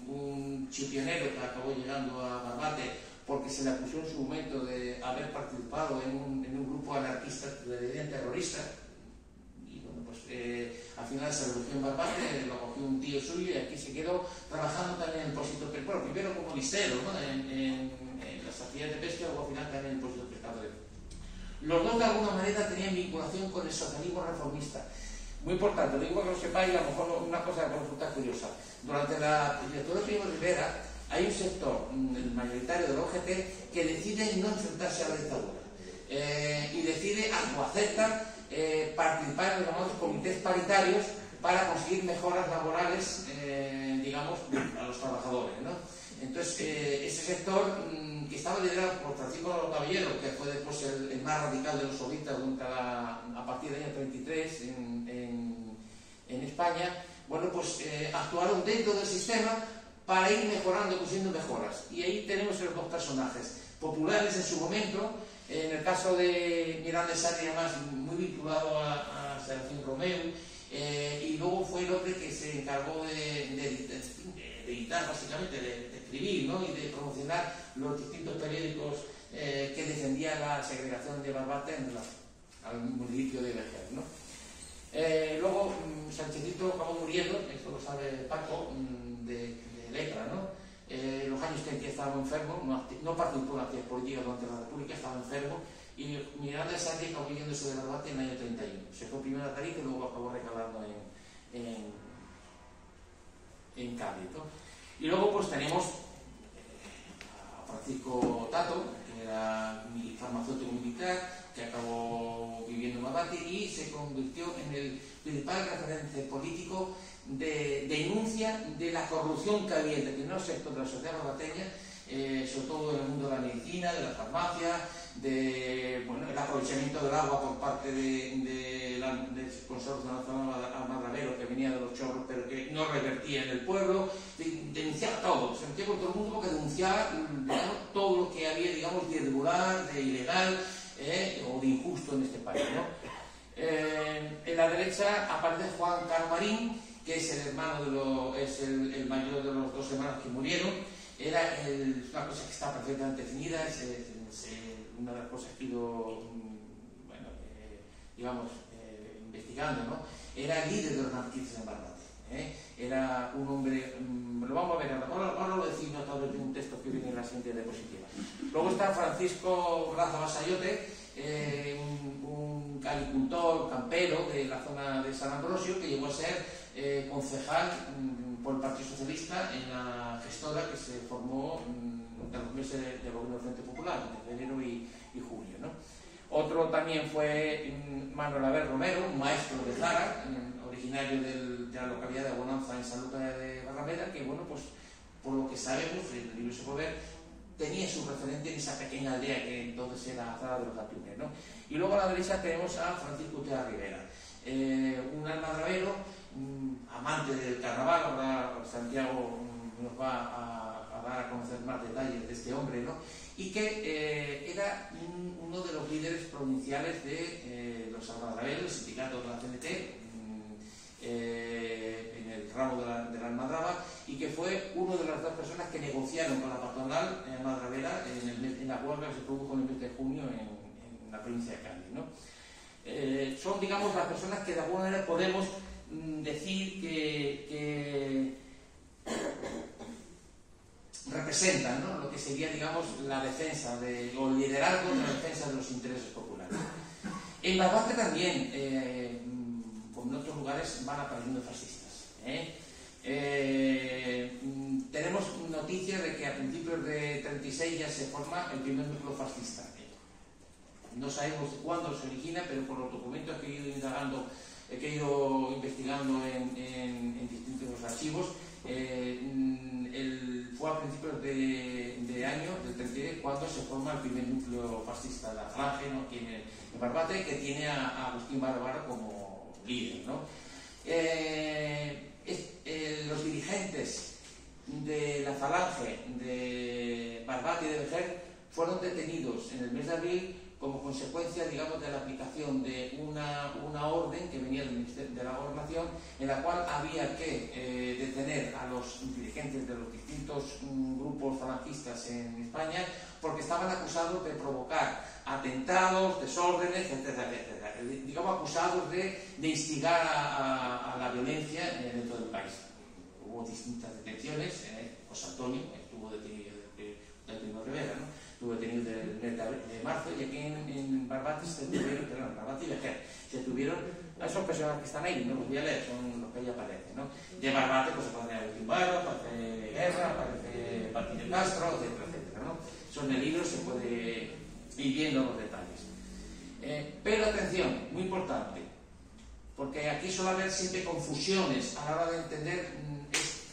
un chipionero que acabó llegando a Barbate porque se le acusó en su momento de haber participado en un grupo anarquista de terrorista. Al final se redujo en Barbate, lo cogió un tío suyo y aquí se quedó trabajando también en el Pósito de Pescadores, primero como listero, ¿no? en las actividades de pesca, y luego al final también en el Pósito de Pescadores. Los dos de alguna manera tenían vinculación con el socialismo reformista. Muy importante, lo digo que lo sepáis, a lo mejor una cosa que resulta curiosa. Durante la legislatura de Primo de Rivera hay un sector, el mayoritario del OGT, que decide no enfrentarse a la dictadura y decide o acepta participar en los llamados comités paritarios para conseguir mejoras laborales, digamos, a los trabajadores, ¿no? Entonces, ese sector que estaba liderado por Francisco Caballero, que fue después el más radical de los solistas a partir del año 33 en España, bueno, pues actuaron dentro del sistema para ir mejorando, consiguiendo mejoras. Y ahí tenemos los dos personajes, populares en su momento. En el caso de Miranda de Sarri, además, muy vinculado a Serafín Romeu, y luego fue el hombre que se encargó de editar, básicamente, de escribir, ¿no? Y de promocionar los distintos periódicos que defendían la segregación de Barbate al municipio de Vejer, ¿no? Luego, Sánchezito acabó muriendo, esto lo sabe Paco, de lepra, ¿no? Los años que estaba enfermo, no participó en la actividad política durante la República, estaba enfermo, y Miranda de Sarri acabó yéndose de Barbate en el año 31. Se fue primero a Tarifa y luego acabó recalando en Cádiz, ¿no? Y luego pues tenemos a Francisco Tato, que era farmacéutico militar, que acabó viviendo en Barbate y se convirtió en el principal referente político de denuncia de la corrupción que había en determinados sectores de la sociedad barbateña, sobre todo en el mundo de la medicina, de la farmacia, el aprovechamiento del agua por parte del Consorcio Nacional Almadravero, que venía de los chorros pero que no revertía en el pueblo. Denunciaba todo, se metía con todo el mundo porque denunciaba, digamos, todo lo que había, digamos, de irregular, de ilegal o de injusto en este país, ¿no? En la derecha aparece Juan Caro Marín, que es el hermano el mayor de los dos hermanos que murieron. Era una cosa que está perfectamente definida, una de las cosas que he ido, investigando, ¿no? Era el líder de los anarquistas en Barbate, era un hombre, lo vamos a ver, ahora lo decimos a través de un texto que viene en la siguiente diapositiva. Luego está Francisco Raza Basayote, un agricultor campero de la zona de San Ambrosio, que llegó a ser concejal por el Partido Socialista en la gestora que se formó de los meses de gobierno del Frente Popular, entre enero y julio, ¿no? Otro también fue Manuel Abel Romero, un maestro de Zara, originario de la localidad de Bonanza en San Lucas de Barrameda, que, bueno, pues por lo que sabemos, el libro se puede ver, tenía su referente en esa pequeña aldea que entonces era Zara de los Atunes, ¿no? Y luego a la derecha tenemos a Francisco Utera Rivera, un almadravero, amante del carnaval. Ahora Santiago nos va a dar a conocer más detalles de este hombre, ¿no? Y que era uno de los líderes provinciales de los almadraveros, del sindicato de la CNT, en el ramo de la almadraba, y que fue una de las dos personas que negociaron con la patronal almadravera en la huelga que se produjo en el mes de junio en la provincia de Cádiz, ¿no? Son, digamos, las personas que de alguna manera podemos decir que representan, ¿no?, lo que sería, digamos, la defensa o el liderazgo de la defensa de los intereses populares. En Barbate también, como en otros lugares van apareciendo fascistas. Tenemos noticias de que a principios de 36 ya se forma el primer núcleo fascista. No sabemos cuándo se origina, pero por los documentos que he ido indagando, que he ido investigando en distintos archivos, fue a principios de año, del 33, cuando se forma el primer núcleo fascista, la Falange, ¿no?, en Barbate, que tiene a Agustín Barbaro como líder, ¿no? Los dirigentes de la Falange de Barbate y de Vejer fueron detenidos en el mes de abril como consecuencia, digamos, de la aplicación de una orden que venía del Ministerio de la Gobernación, en la cual había que detener a los dirigentes de los distintos grupos falangistas en España, porque estaban acusados de provocar atentados, desórdenes, etcétera, etcétera. Digamos, acusados de instigar a la violencia dentro del país. Hubo distintas detenciones. José Antonio estuvo detenido del Primo Rivera, ¿no? Estuvo detenido del mes de marzo, y aquí en Barbate se tuvieron, perdón, Barbate y Vejer, se tuvieron a esos personajes que están ahí, no los voy a leer, son los que ahí aparecen, ¿no? De Barbate pues aparece Agustín Barro, aparece Guerra, aparece Martínez Castro, etcétera, etcétera, ¿no? Son el libro, se puede ir viendo los detalles. Pero atención, muy importante, porque aquí suele haber siempre confusiones a la hora de entender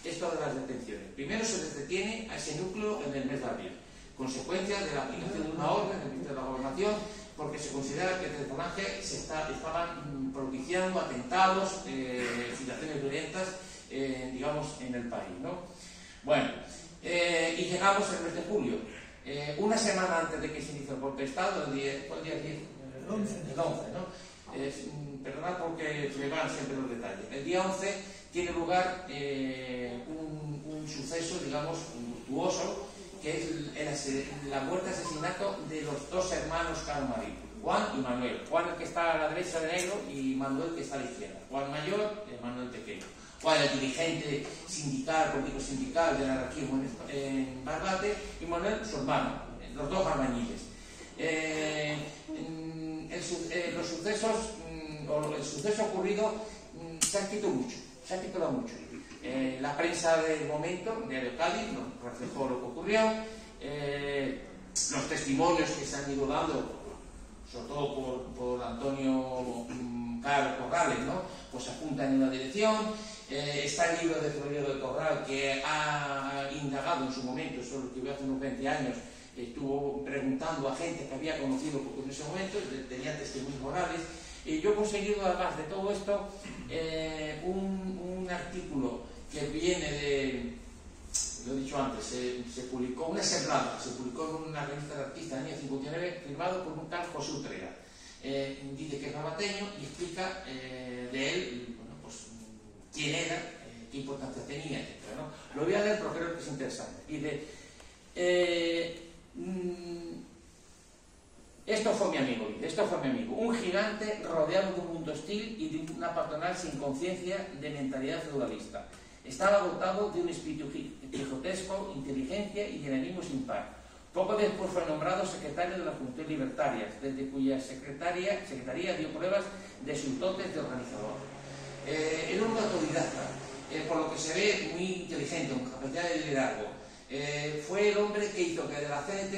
esto de las detenciones. Primero se detiene a ese núcleo en el mes de abril, consecuencia de la aplicación de una orden del Ministerio de la Gobernación, porque se considera que desde Falange estaban propiciando atentados, situaciones violentas, digamos, en el país, ¿no? Bueno, y llegamos al mes de julio, una semana antes de que se inicie el golpe de Estado, el día 10, el 11, ¿no? Perdonad porque se me van siempre los detalles. El día 11 tiene lugar un suceso, digamos, luctuoso, que es la muerte, asesinato de los dos hermanos Carmarín, Juan y Manuel. Juan, el que está a la derecha de negro, y Manuel, que está a la izquierda. Juan mayor y Manuel pequeño. Juan, el dirigente sindical, político sindical del anarquismo en Barbate, y Manuel, su hermano, los dos albañiles. Los sucesos, o el suceso ocurrido, se ha escrito mucho, se ha escrito mucho. La prensa del momento, Diario Cádiz, nos reflejó lo que ocurrió. Los testimonios que se han ido dando, sobre todo por Antonio Carlos Corrales, ¿no?, pues apuntan en una dirección. Está el libro de Florido de Corral, que ha indagado en su momento, eso lo escribió hace unos 20 años, estuvo preguntando a gente que había conocido en ese momento, tenía testimonios morales. Y yo he conseguido, además de todo esto, un artículo que viene de, lo he dicho antes, se publicó, una sembrada, se publicó en una revista de artistas en el año 59, firmado por un tal José Utrera. Dice que es barbateño y explica de él, bueno, pues, quién era, qué importancia tenía, etc., ¿no? Lo voy a leer porque creo que es interesante. Dice, esto fue mi amigo, un gigante rodeado de un mundo hostil y de una patronal sin conciencia de mentalidad feudalista. Estaba dotado de un espíritu quijotesco, inteligencia y dinamismo sin par. Poco después fue nombrado secretario de las Funciones Libertarias, desde cuya secretaría dio pruebas de sus dotes de organizador. Era un autodidacta, por lo que se ve muy inteligente, con capacidad de liderazgo. Fue el hombre que hizo que de la CNT,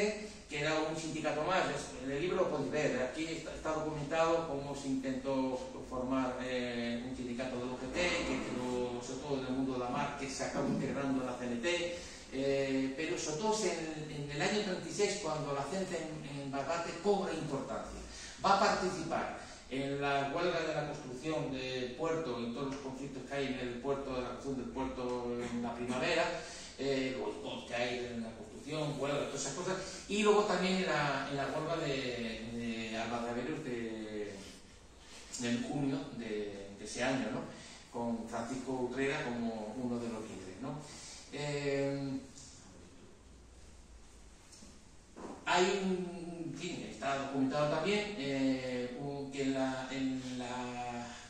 que era un sindicato más, en el libro lo podéis ver, aquí está documentado cómo se intentó formar un sindicato del UGT, que quedó, sobre todo en el mundo de la mar, que se acabó integrando en la CNT, pero sobre todo en el año 36, cuando la CNT en Barbate cobra importancia. Va a participar en la huelga de la construcción del puerto, en todos los conflictos que hay en el puerto, de la construcción del puerto en la primavera, los que hay en la construcción, huelga, todas esas cosas, y luego también en la huelga de almadraberos en junio de ese año, ¿no?, con Francisco Utrera como uno de los líderes, ¿no? Hay un, en fin, está documentado también que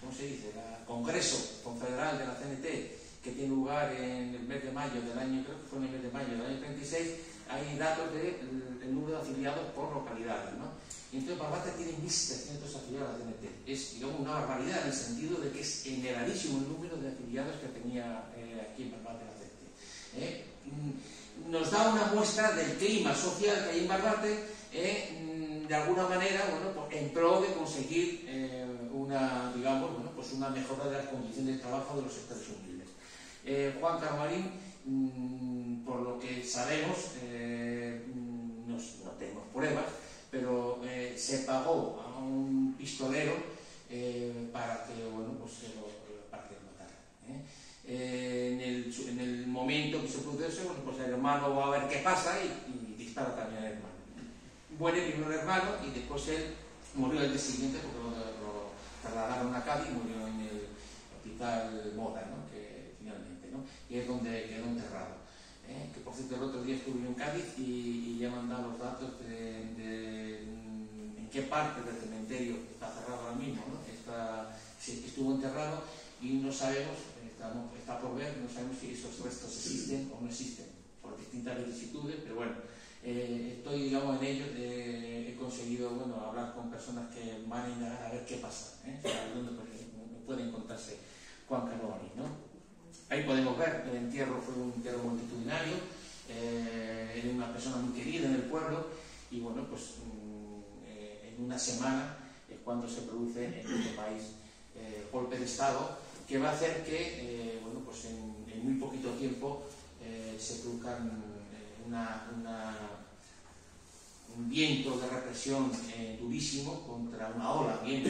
¿cómo se dice?, el Congreso Confederal de la CNT, que tiene lugar en el mes de mayo del año, creo que fue en el mes de mayo del año 36, hay datos de el número de afiliados por localidades, ¿no? Y entonces Barbate tiene 1.700 afiliados a CNT. Es, digamos, una barbaridad en el sentido de que es elevadísimo el número de afiliados que tenía aquí en Barbate la CNT. Nos da una muestra del clima social que hay en Barbate, de alguna manera, bueno, pues, en pro de conseguir una, digamos, bueno, pues una mejora de las condiciones de trabajo de los sectores humildes. Juan Carmarín, por lo que sabemos, no tenemos pruebas, pero se pagó a un pistolero para que, bueno, pues para que lo matara. En el momento que se produce eso, bueno, pues el hermano va a ver qué pasa y dispara también al hermano. Muere primero el hermano y después él murió el día siguiente porque lo trasladaron a Cádiz y murió en el hospital Moda, ¿no? Que finalmente, ¿no? Y es donde quedó enterrado. Que por cierto el otro día estuve en Cádiz y ya me han dado los datos de en qué parte del cementerio está cerrado ahora mismo, ¿no? Estuvo enterrado y no sabemos, está por ver, no sabemos si esos restos existen o no existen, por distintas vicisitudes, pero bueno, estoy, digamos, en ello, he conseguido, bueno, hablar con personas que van a indagar a ver qué pasa, o sea, dónde puede encontrarse Juan Carmarín, ¿no? Ahí podemos ver que el entierro fue un entierro multitudinario, era una persona muy querida en el pueblo y bueno, pues en una semana es cuando se produce en este país golpe de Estado que va a hacer que, bueno, pues en muy poquito tiempo se produzcan un viento de represión durísimo contra una ola, un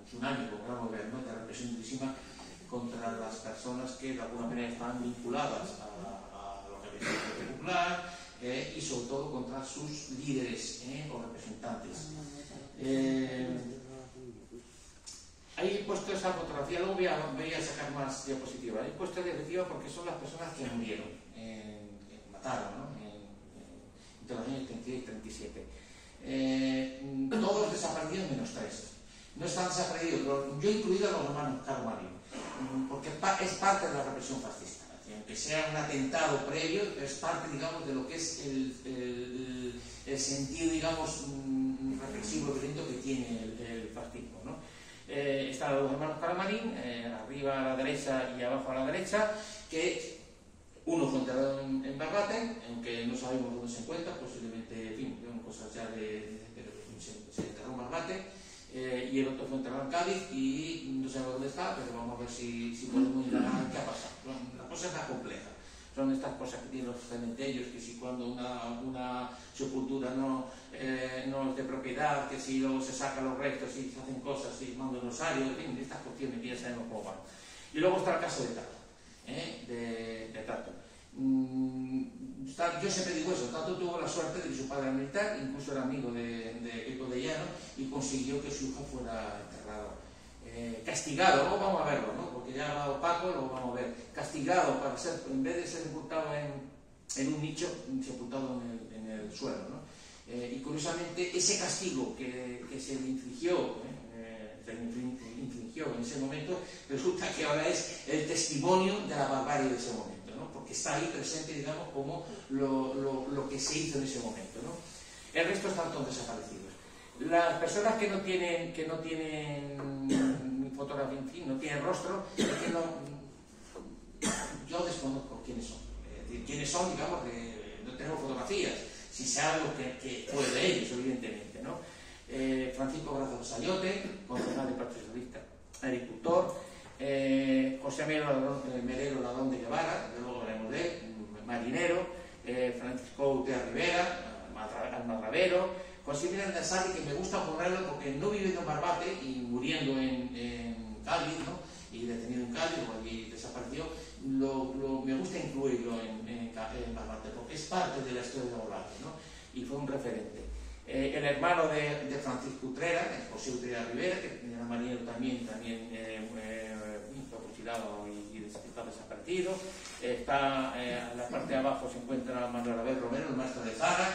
tsunami, como vamos a ver, ¿no? De represión durísima contra las personas que de alguna manera están vinculadas a lo que es el Partido Popular y sobre todo contra sus líderes o representantes. Ahí he puesto esa fotografía, luego voy a sacar más diapositivas. He puesto diapositivas porque son las personas que murieron, que mataron, ¿no? Entre los años 36 y 37. Todos desaparecidos menos 3. No están desaparecidos, pero yo he incluido a los hermanos Carmarín, porque es parte de la represión fascista. Aunque sea un atentado previo, es parte, digamos, de lo que es el sentido, digamos, represivo violento que tiene el fascismo, ¿no? Están los hermanos Carmarín, arriba a la derecha y abajo a la derecha, que uno fue enterrado en Barbate, aunque no sabemos dónde se encuentra, posiblemente, en fin, cosas ya pero se enterró en Barbate. Y el otro fue enterrado en Cádiz y no sabemos dónde está, pero vamos a ver si podemos indagar qué ha pasado. La cosa es más compleja. Son estas cosas que tienen los cementerios, que si cuando una sepultura no es de propiedad, que si luego se sacan los restos y se hacen cosas y mandan rosario, en fin, estas cuestiones que ya sabemos cómo van. Y luego está el caso de Tato. De Tato. Yo siempre digo eso, Tato tuvo la suerte de que su padre era militar, incluso era amigo de Eco de Llano y consiguió que su hijo fuera enterrado. Castigado, luego vamos a verlo, ¿no? Porque ya ha hablado Paco, lo vamos a ver. Castigado para ser, en vez de ser sepultado en un nicho, sepultado en el suelo, ¿no? Y curiosamente ese castigo que se le infligió, en ese momento, resulta que ahora es el testimonio de la barbarie de ese momento, ¿no? Porque está ahí presente, digamos, como lo que se hizo en ese momento, ¿no? El resto están todos desaparecidos. Las personas que no tienen fotografía, en fin, no tienen rostro, es que yo desconozco quiénes son. Quiénes son, digamos, no tenemos fotografías, si se algo que fue de ellos, evidentemente, ¿no? Francisco Brazos Sayote, concejal del Partido Socialista, agricultor, José Melero Ladón de Guevara, luego hablaremos de él, marinero, Francisco Utea Rivera, Almarravero, José Miranda Sari, que me gusta ponerlo porque no viviendo en Barbate y muriendo en Cádiz, ¿no? Y detenido en Cádiz o allí desapareció, me gusta incluirlo en Barbate porque es parte de la historia de Barbate, ¿no? Y fue un referente. El hermano de Francisco Utrera, José Utrera Rivera, que era marinero también fue fusilado y está desaparecido. Está en la parte de abajo se encuentra Manuel Abel Romero, el maestro de Zara,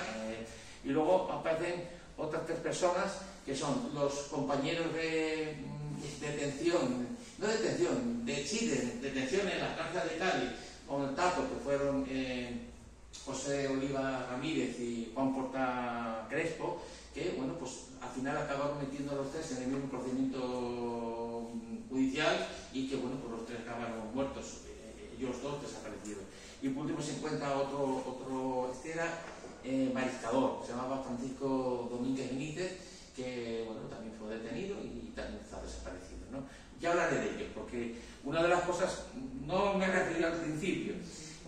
y luego aparecen otras 3 personas que son los compañeros de detención, no detención, de detención en la cárcel de Cádiz con el Tato, que fueron José Oliva Ramírez y Juan Porta Crespo, que bueno, pues al final acabaron metiendo a los tres en el mismo procedimiento judicial y que bueno, pues los tres acabaron muertos, ellos dos desaparecidos. Y por último se encuentra otro este era mariscador, se llamaba Francisco Domínguez Benítez, que bueno, también fue detenido y también está desaparecido, ¿no? Ya hablaré de ello, porque una de las cosas, no me referí al principio,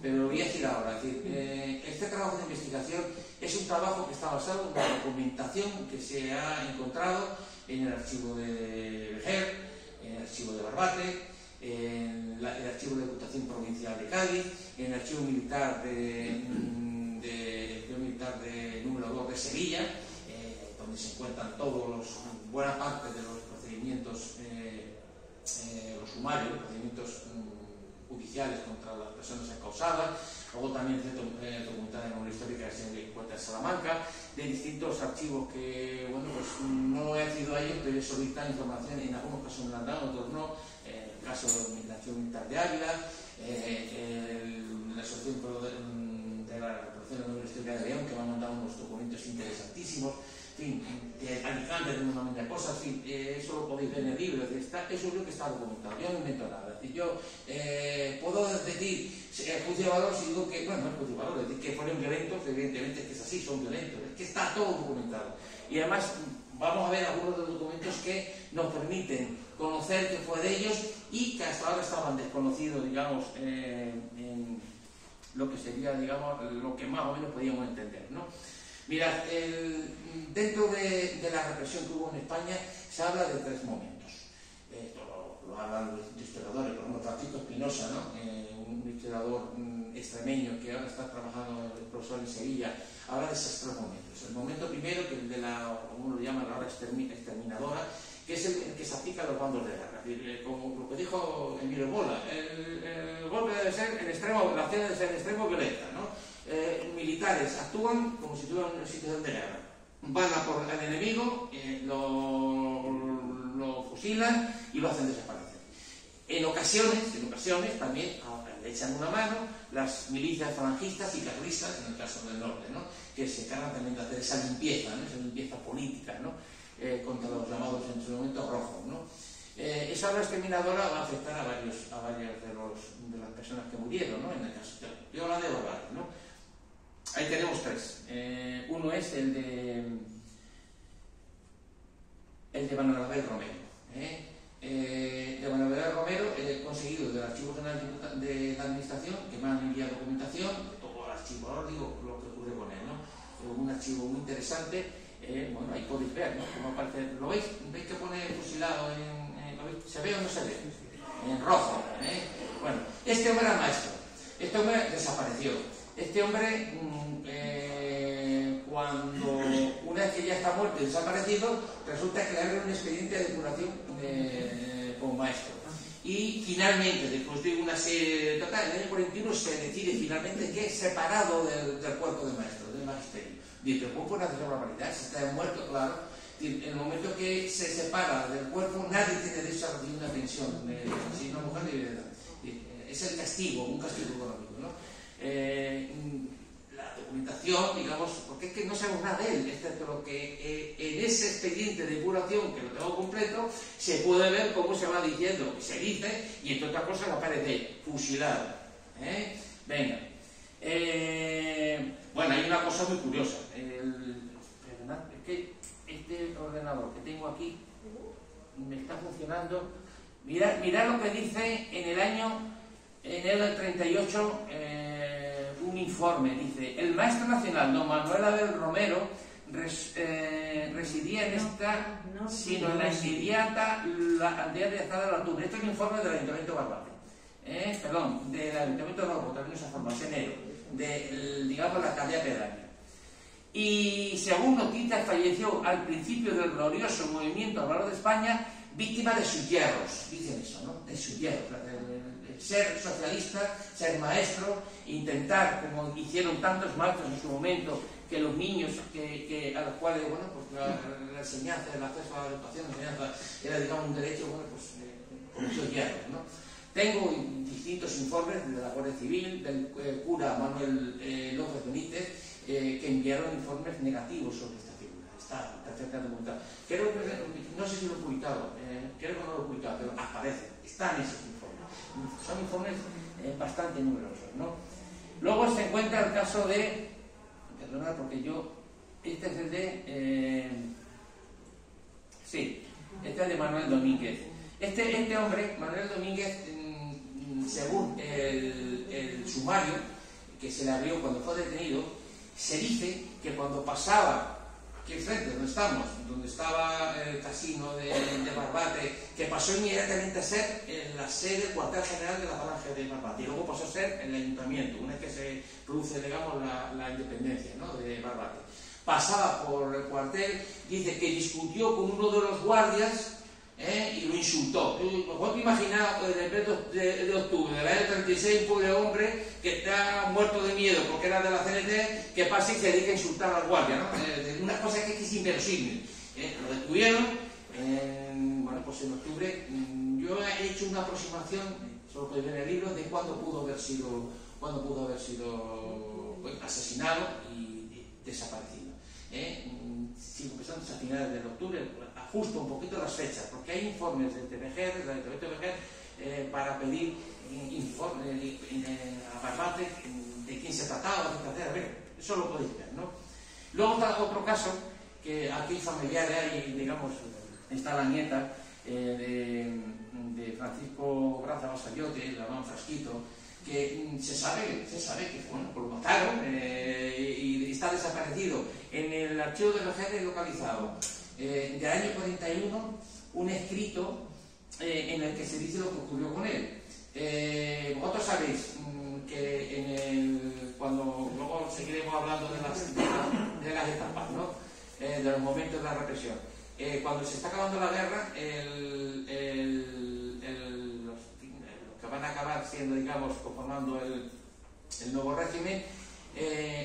pero lo voy a decir ahora. Es decir, este trabajo de investigación es un trabajo que está basado en la documentación que se ha encontrado en el archivo de Vejer, en el archivo de Barbate, en el archivo de Diputación Provincial de Cádiz, en el archivo militar de número 2 de Sevilla, donde se encuentran buena parte de los procedimientos, los sumarios, los procedimientos judiciales contra las personas encausadas. Luego también se documentada en una histórica que se encuentra en Salamanca, de distintos archivos que, bueno, pues no he accedido a ellos, pero he solicitado información, en algunos casos me la han dado, en otros no. El caso de la Nación Militar de Ávila, la Asociación de la Reproducción de la Universidad de León, que me han mandado unos documentos interesantísimos. En fin, Alicante tiene una manera de cosas, en fin, eso lo podéis ver en el libro, eso es lo que está documentado, yo no invento nada. Es decir, yo puedo decir juicio de valor si digo que, bueno, no es juicio de valor, es decir, que fueron violentos, evidentemente es que es así, son violentos, es que está todo documentado. Y además vamos a ver algunos de los documentos que nos permiten conocer qué fue de ellos y que hasta ahora estaban desconocidos, digamos, en lo que sería, digamos, lo que más o menos podíamos entender, ¿no? Mirad, dentro de la represión que hubo en España se habla de tres momentos. Esto lo hablan los historiadores, por ejemplo Francisco Espinosa, ¿no? Un historiador extremeño que ahora está trabajando el profesor en Sevilla, habla de esos tres momentos. El momento primero, que es el de como lo llaman la hora exterminadora, que es el que se aplica a los bandos de guerra. Como lo que dijo Emilio Bola, el golpe debe ser en extremo, la acción debe ser en extremo violenta, ¿no? Militares actúan como si estuvieran en una situación de guerra, van a por el enemigo, lo fusilan y lo hacen desaparecer. En ocasiones también le echan una mano las milicias falangistas y carlistas, en el caso del norte, ¿no? Que se encargan también de hacer esa limpieza, ¿no? Esa limpieza política, ¿no? Contra los llamados en su momento rojos, ¿no? Esa obra exterminadora va a afectar a varias de las personas que murieron, ¿no? En el caso yo la de Barbate, ¿no? Ahí tenemos tres. Uno es el de Manuel Abel Romero. De Manuel Abel Romero he conseguido del Archivo General de la Administración, que me han enviado documentación, todo el archivo, ahora digo lo que ocurre con él, ¿no? Un archivo muy interesante. Bueno, ahí podéis ver, ¿no? Como aparte, ¿lo veis? ¿Veis que pone fusilado ¿lo veis? ¿Se ve o no se ve? En rojo, Bueno, este hombre era maestro. Este hombre desapareció. Este hombre, cuando una vez que ya está muerto y desaparecido, resulta que le abren un expediente de depuración como maestro. Y finalmente, después de una serie total, en el año 41 se decide finalmente que es separado del cuerpo de maestro, del magisterio. Dice, ¿cómo puede hacer barbaridad? Si está muerto, claro. En el momento que se separa del cuerpo, nadie tiene derecho a recibir una pensión, si una mujer de viudedad. Es el castigo, un castigo económico, ¿no? La documentación, digamos, porque es que no sabemos nada de él, excepto lo que en ese expediente de depuración, que lo tengo completo, se puede ver cómo se va diciendo, que se dice, y entre otras cosas aparece fusilado. Venga. Bueno, hay una cosa muy curiosa. Perdonad, es que este ordenador que tengo aquí me está funcionando. Mirad lo que dice en el año, en el 38, un informe. Dice, el maestro nacional don Manuel Abel Romero residía en esta, sino en la inmediata aldea de Azada de la Altura. Este es un informe del Ayuntamiento de Barbate. Perdón, del Ayuntamiento de Barbate, también esa forma, enero, de, digamos, la alcaldía pedánea. Y según noticias, falleció al principio del glorioso movimiento obrero de España, víctima de sus hierros, dicen eso, ¿no? De sus hierros, ser socialista, ser maestro, intentar, como hicieron tantos maestros en su momento, que los niños a los cuales, bueno, pues la enseñanza, el acceso a la educación, la enseñanza era, digamos, un derecho, bueno, pues con muchos hierros, ¿no? Tengo distintos informes de la Guardia Civil, del cura Manuel López Benítez, que enviaron informes negativos sobre esta figura. Está perfectamente documentado. No sé si lo he publicado, creo que no lo he publicado, pero aparece, están esos informes. Son informes bastante numerosos, ¿no? Luego se encuentra el caso de, perdonad porque yo, este es el de, sí, este es de Manuel Domínguez. Este hombre, Manuel Domínguez, según el sumario que se le abrió cuando fue detenido, se dice que cuando pasaba, aquí enfrente, donde estaba el casino de Barbate, que pasó inmediatamente a ser la sede del cuartel general de la Falange de Barbate, y luego pasó a ser el ayuntamiento, una vez que se produce, digamos, la independencia, ¿no?, de Barbate. Pasaba por el cuartel, dice que discutió con uno de los guardias, y lo insultó. Mejor que imaginar el 20 de octubre del año 36, un pobre hombre que está muerto de miedo porque era de la CNT, que pasa y se dedica a insultar al guardia, ¿no? Una cosa que es inverosímil. Lo detuvieron, bueno, pues en octubre. Yo he hecho una aproximación, solo podéis ver en el libro, de cuándo pudo haber sido asesinado y desaparecido. Sigo pensando a finales de octubre, ajusto un poquito las fechas, porque hay informes del TVG, del Ayuntamiento de TVG, para pedir informes a Barbate de quién se trataba, etc. Eso lo podéis ver, ¿no? Luego está otro caso, que aquí familiar hay, digamos, está la nieta de Francisco Braza Basayote, la mamá Frasquito, que se sabe que bueno, pues lo mataron y está desaparecido. En el archivo de Vejer localizado del año 41 un escrito en el que se dice lo que ocurrió con él. Vosotros sabéis que cuando luego seguiremos hablando de las etapas, ¿no? De los momentos de la represión. Cuando se está acabando la guerra, los que van a acabar siendo, digamos, conformando el nuevo régimen,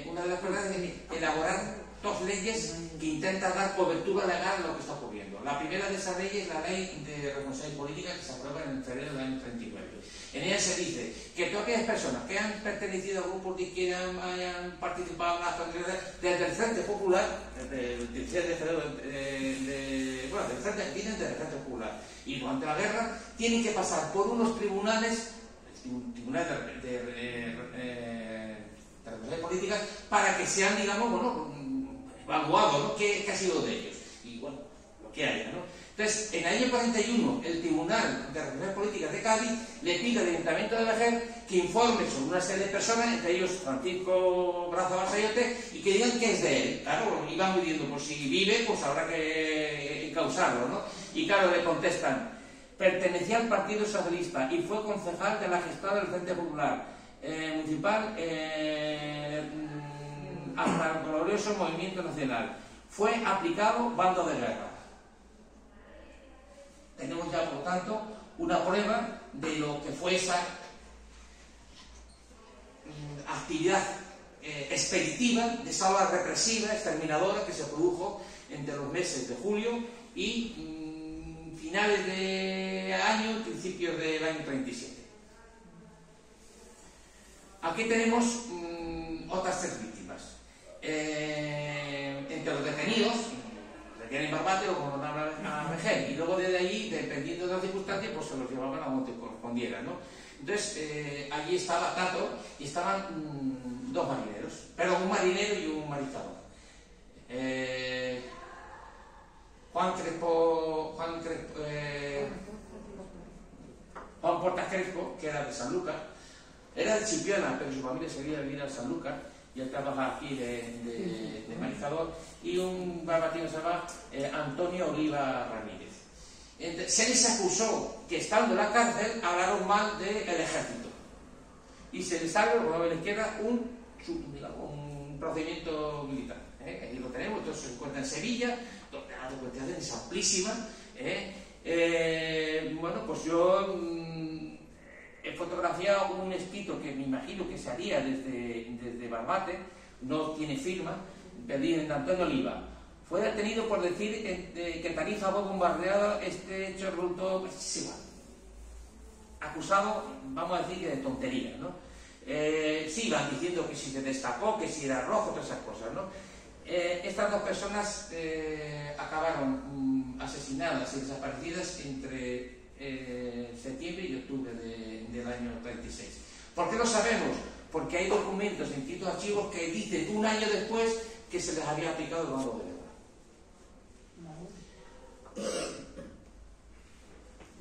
una de las prioridades es elaborar dos leyes que intentan dar cobertura legal a lo que está ocurriendo. La primera de esas leyes es la ley de responsabilidad política que se aprueba en febrero del año 39. En ella se dice que todas aquellas personas que han pertenecido a grupos de izquierda, hayan participado en las actividades desde el Frente Popular, desde el 16 de febrero vienen desde el Frente Popular, y durante la guerra tienen que pasar por unos tribunales, de responsabilidad política, para que sean, digamos, bueno, evaluados, ¿no? ¿Qué ha sido de ellos? Y bueno, lo que haya, ¿no? Entonces, en el año 41, el Tribunal de Responsabilidad Política de Cádiz le pide al Ayuntamiento de Vejer que informe sobre una serie de personas, entre ellos Francisco Braza Basayote, y que digan qué es de él. Claro, iban pidiendo, pues si vive, pues habrá que encausarlo, ¿no? Y claro, le contestan: pertenecía al Partido Socialista y fue concejal de la gestión del Frente Popular Municipal hasta el glorioso Movimiento Nacional. Fue aplicado bando de guerra. Tenemos ya, por lo tanto, una prueba de lo que fue esa actividad expeditiva, de esa ola represiva, exterminadora, que se produjo entre los meses de julio y finales de año, principios del año 37. Aquí tenemos otras tres víctimas. Entre los detenidos, en Barbate o como a Vejer, y luego desde allí, dependiendo de las circunstancias, pues se los llevaban a donde correspondiera, ¿no? Entonces, allí estaba Tato y estaban dos marineros, pero un marinero y un marizador. Juan Portas Crespo, que era de Sanlúcar, era de Chipiona, pero su familia seguía vivir a Sanlúcar, y él trabaja aquí de marizador, y un barbatino se llama Antonio Oliva Ramírez. Entonces, se les acusó que estando en la cárcel hablaron mal del ejército, y se les abre por la izquierda un procedimiento militar. Aquí lo tenemos, entonces se encuentra en Sevilla, donde la documentación es amplísima. Bueno, pues yo he fotografiado un escrito que me imagino que se haría desde Barbate, no tiene firma, de Antonio Oliva. Fue detenido por decir que Tarifa fue bombardeada, este hecho resultó, pues es igual. acusado, vamos a decir, que de tonterías, ¿no? Sí, van diciendo que si se destacó, que si era rojo, todas esas cosas, ¿no? Estas dos personas acabaron asesinadas y desaparecidas entre septiembre y octubre del año 36. ¿Por qué lo sabemos? Porque hay documentos en distintos archivos que dicen un año después que se les había aplicado el bando de guerra.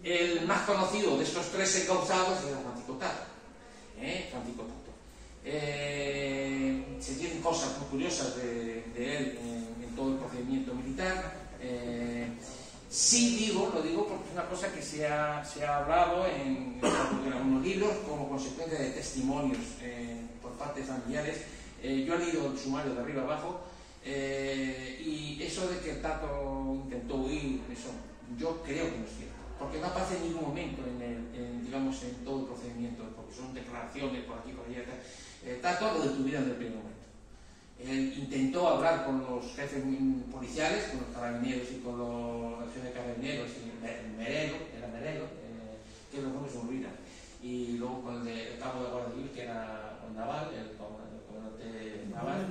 El más conocido de estos tres encausados era Francisco Tato. Francisco Tato. Se tienen cosas muy curiosas de él en todo el procedimiento militar. Sí lo digo porque es una cosa que se ha hablado en algunos libros como consecuencia de testimonios por parte de familiares. Yo he leído el sumario de arriba abajo y eso de que Tato intentó huir, eso yo creo que no es cierto, porque no aparece en ningún momento digamos, en todo el procedimiento, porque son declaraciones por aquí y por allá. Tato lo detuvieron en el primer momento. Él intentó hablar con los jefes policiales, con los carabineros y con los jefes de carabineros, y Merelo, que los nombres son ruinas, y luego con el cabo de Guardia Civil, que era el naval, el comandante naval,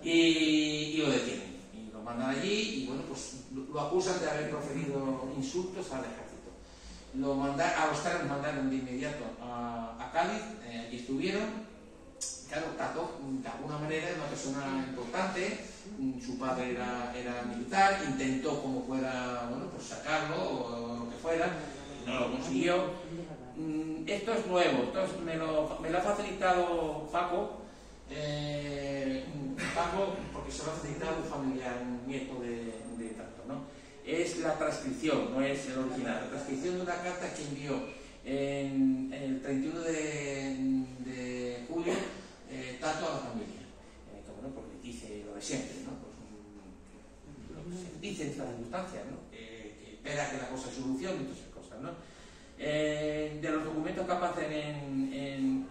y lo detienen, y lo mandan allí, y bueno, pues lo acusan de haber proferido insultos al ejército. A los tres los mandaron de inmediato a Cádiz, allí estuvieron. Claro, Tato, de alguna manera, es una persona importante, su padre era militar, intentó como fuera, bueno, pues sacarlo o lo que fuera, no lo consiguió. Esto es nuevo, me lo ha facilitado Paco, porque se lo ha facilitado un familiar, un nieto de Tato, ¿no? Es la transcripción, no es el original, la transcripción de una carta que envió en el 31 de julio Tato a la familia, que bueno, pues le dice lo de siempre, ¿no? Pues, lo que se dice en estas circunstancias, ¿no? Que espera que la cosa se solucione y todas esas cosas, ¿no? De los documentos que aparecen en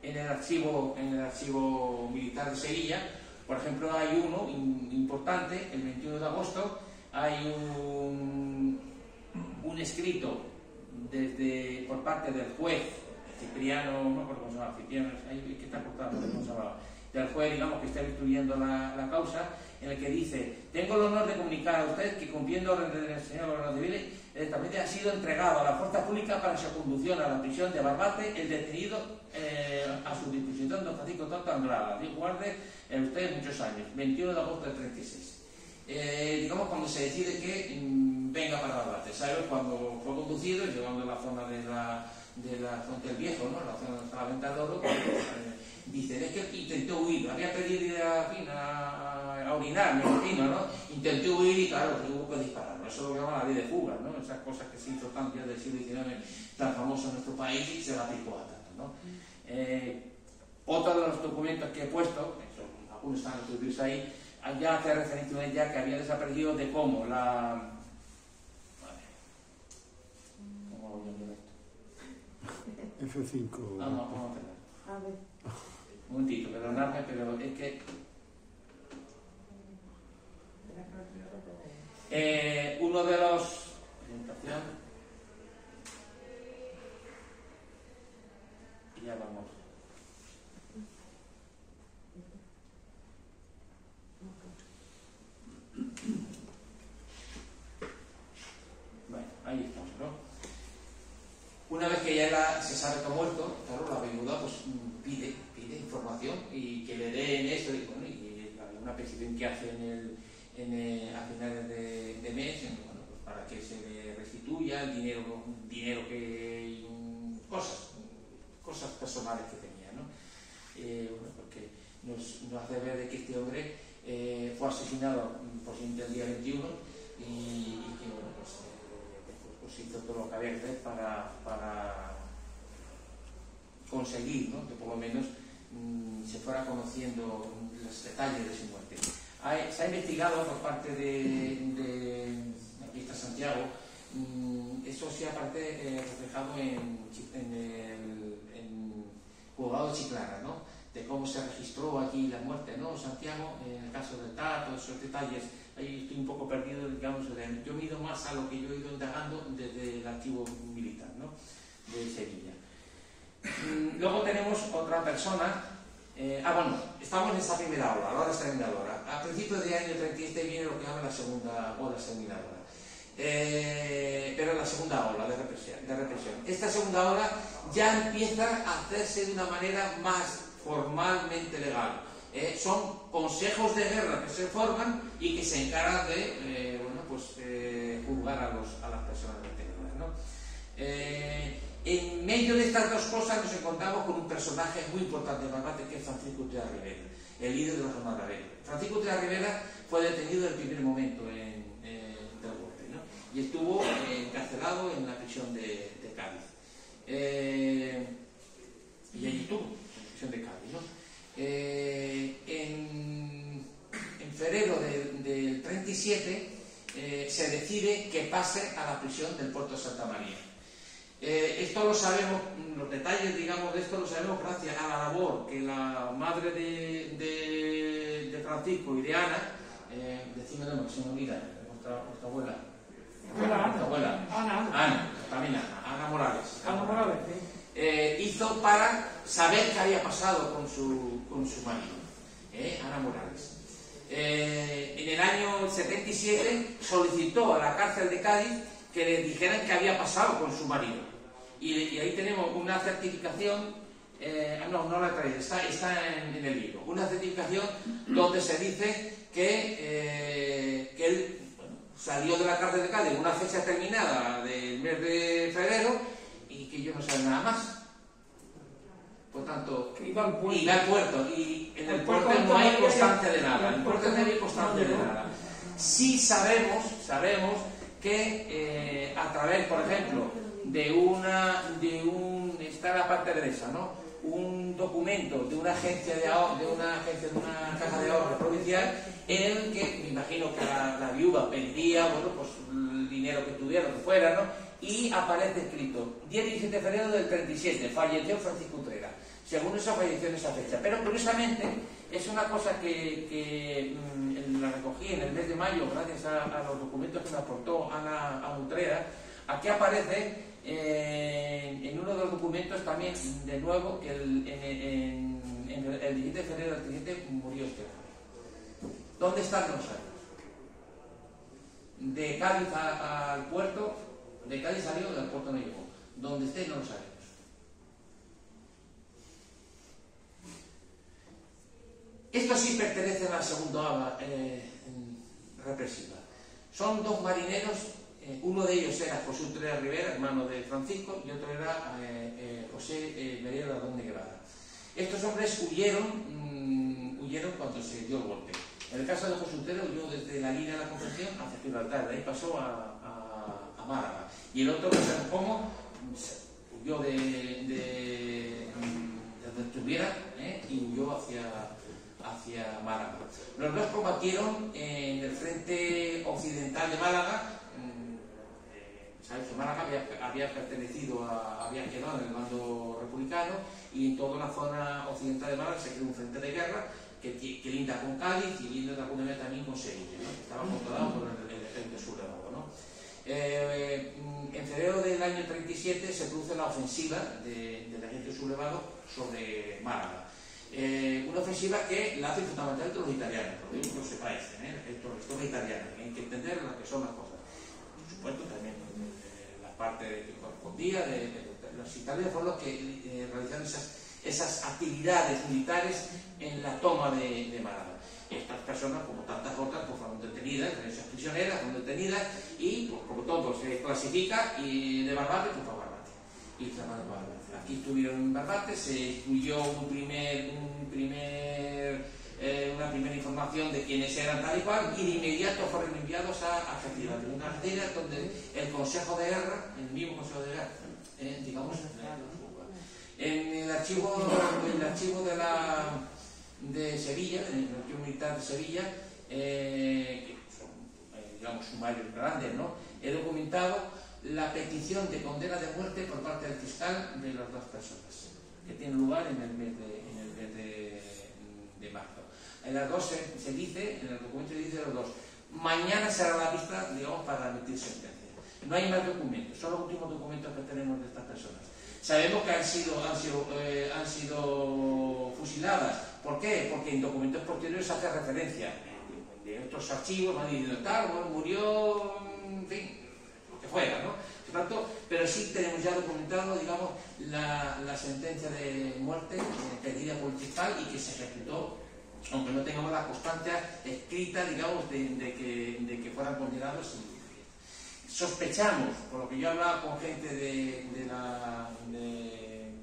el archivo militar de Sevilla, por ejemplo, hay uno importante, el 21 de agosto, hay un escrito por parte del juez Cipriano, no me acuerdo cómo se llama, Cipriano, que está cortado, no sé cómo se llama, del juez, digamos, que está instruyendo la causa, en el que dice: tengo el honor de comunicar a usted que, cumpliendo orden del señor gobernador civil, ha sido entregado a la fuerza pública para su conducción a la prisión de Barbate el detenido a su disposición don Francisco Tato Anglada. Dios guarde usted muchos años, 21 de agosto del 36. Digamos, cuando se decide que venga para Barbate, ¿sabes? Cuando fue conducido, llegando a la zona de la Fuente del Viejo, ¿no? La zona donde está la Venta de Oro, dicen, es que intentó huir, había pedido ir a orinar, me imagino, ¿no? Intentó huir y claro, hubo que disparar, ¿no? Eso es lo que llama la ley de fuga, ¿no? Esas cosas que se hizo tan ya del siglo XIX, tan famoso en nuestro país, y se la aplicó a Tato, ¿no? Otro de los documentos que he puesto, algunos están escritos ahí, ya hace referencia a ella que había desaparecido de cómo la... ¿Cómo voy a esto? F5. Vamos a hacerlo. Un momentito, perdonadme, pero es que... uno de los... presentación... Y ya vamos. Bueno, ahí estamos, ¿no? Una vez que ya se sabe que ha muerto, claro, la viuda pues pide información y que le den eso, y bueno, y una petición que hace a finales de mes, bueno, pues para que se le restituya el dinero que cosas personales que tenía, ¿no? Bueno, porque nos hace ver de que este hombre fue asesinado posiblemente el día 21 y que bueno, pues hizo todo lo que había que hacer para conseguir, ¿no? Que por lo menos se fuera conociendo los detalles de su muerte. Se ha investigado por parte de aquí está Santiago, eso sí aparece reflejado en el juzgado de Chiclana, ¿no? De cómo se registró aquí la muerte, ¿no? Santiago, en el caso de Tato, esos detalles ahí estoy un poco perdido, digamos, yo me he ido más a lo que yo he ido indagando desde el archivo militar, ¿no?, de Sevilla. Luego tenemos otra persona, bueno, estamos en esa primera ola, la hora exterminadora. A principios del año 37 viene lo que llama la segunda ola exterminadora. Pero la segunda ola de represión. Esta segunda ola ya empieza a hacerse de una manera más formalmente legal. Son consejos de guerra que se forman y que se encargan de juzgar a las personas detenidas, ¿no? En medio de estas dos cosas nos encontramos con un personaje muy importante en Barbate, que es Francisco Utrera Rivera, el líder de la Jornada Rebelde. Francisco Utrera Rivera fue detenido en el primer momento del golpe, ¿no?, y estuvo encarcelado en la prisión de Cádiz. Y allí estuvo, en la prisión de Cádiz, ¿no? En febrero del 37 se decide que pase a la prisión del puerto de Santa María. Esto lo sabemos, los detalles, digamos, de esto lo sabemos gracias a la labor que la madre de Francisco y de Ana, decime de nuevo, se me olvida, nuestra abuela. Nuestra abuela. Ana Morales. Ana Morales, sí. Hizo para saber qué había pasado con su marido, Ana Morales. En el año 77 solicitó a la cárcel de Cádiz que le dijeran qué había pasado con su marido. Y ahí tenemos una certificación, no la he traído, está en el libro, una certificación donde se dice que él salió de la cárcel de Cádiz en una fecha determinada del mes de febrero y que yo no sé nada más. Por tanto, iba al puerto y en el puerto no hay constancia de nada. En el puerto no hay constancia de nada. Sí sabemos que a través, por ejemplo, está en la parte derecha, ¿no?, un documento de una agencia de una caja de ahorro provincial en el que me imagino que la viuda pediría, el dinero que tuviera, lo que fuera, ¿no?, y aparece escrito 10 y 17 de febrero del 37, falleció Francisco Utrera. Según eso falleció en esa fecha. Pero curiosamente es una cosa que la recogí en el mes de mayo gracias a los documentos que me aportó Ana Utrera. Aquí aparece en uno de los documentos también de nuevo que el 17 de febrero del 37 murió este hombre. ¿Dónde están los años? De Cádiz al puerto, de Cádiz salió, del puerto no llegó. Donde esté no lo sabemos. Esto sí pertenece a la segunda ola represiva. Son dos marineros, uno de ellos era José Utrera Rivera, hermano de Francisco, y otro era José Merero Ladón de Guevara. Estos hombres huyeron cuando se dio el golpe. En el caso de José Utrera huyó desde la línea de la Concepción hacia Gibraltar, de ahí pasó a Málaga. Y el otro, no sé cómo, huyó de donde estuviera y huyó hacia Málaga. Los dos combatieron en el frente occidental de Málaga. Sabes que Málaga había quedado en el bando republicano, y en toda la zona occidental de Málaga se creó un frente de guerra que linda con Cádiz y linda de alguna manera también con Sevilla, ¿no? Estaba controlado por el ejército sublevado, ¿no? En febrero del año 37 se produce la ofensiva del ejército sublevado sobre Málaga. Una ofensiva que la hacen fundamentalmente los italianos, porque ellos no se parecen, los italianos, hay que entender lo que son las cosas. Por supuesto, también la parte que correspondía, los italianos fueron los que realizaron esas actividades militares en la toma de Málaga. Estas personas, como tantas otras, pues fueron detenidas, esas prisioneras fueron detenidas y, pues, como todo, se clasifica y de Barbate, pues para Barbate. Y trabajaron Barbate. Aquí estuvieron en Barbate, se incluyó una primera información de quiénes eran tal y cual, y de inmediato fueron enviados a Algeciras, una Algeciras donde el Consejo de Guerra, el mismo Consejo de Guerra, digamos, en el archivo de Sevilla, en el archivo militar de Sevilla, que son, digamos, sumarios grandes, ¿no?, he documentado la petición de condena de muerte por parte del fiscal de las dos personas, que tiene lugar en el mes de marzo. En las dos se dice, en el documento se dice los dos, mañana será la vista, digamos, para emitir sentencia. No hay más documentos, son los últimos documentos que tenemos de estas personas. Sabemos que han sido fusiladas. ¿Por qué? Porque en documentos posteriores se hace referencia de otros archivos, van diciendo tal, bueno, murió, en fin, lo que fuera, ¿no? Por tanto, pero sí tenemos ya documentado, digamos, la sentencia de muerte pedida por el fiscal y que se ejecutó, aunque no tengamos la constancia escrita, digamos, de que fueran condenados. Sospechamos, por lo que yo he hablado con gente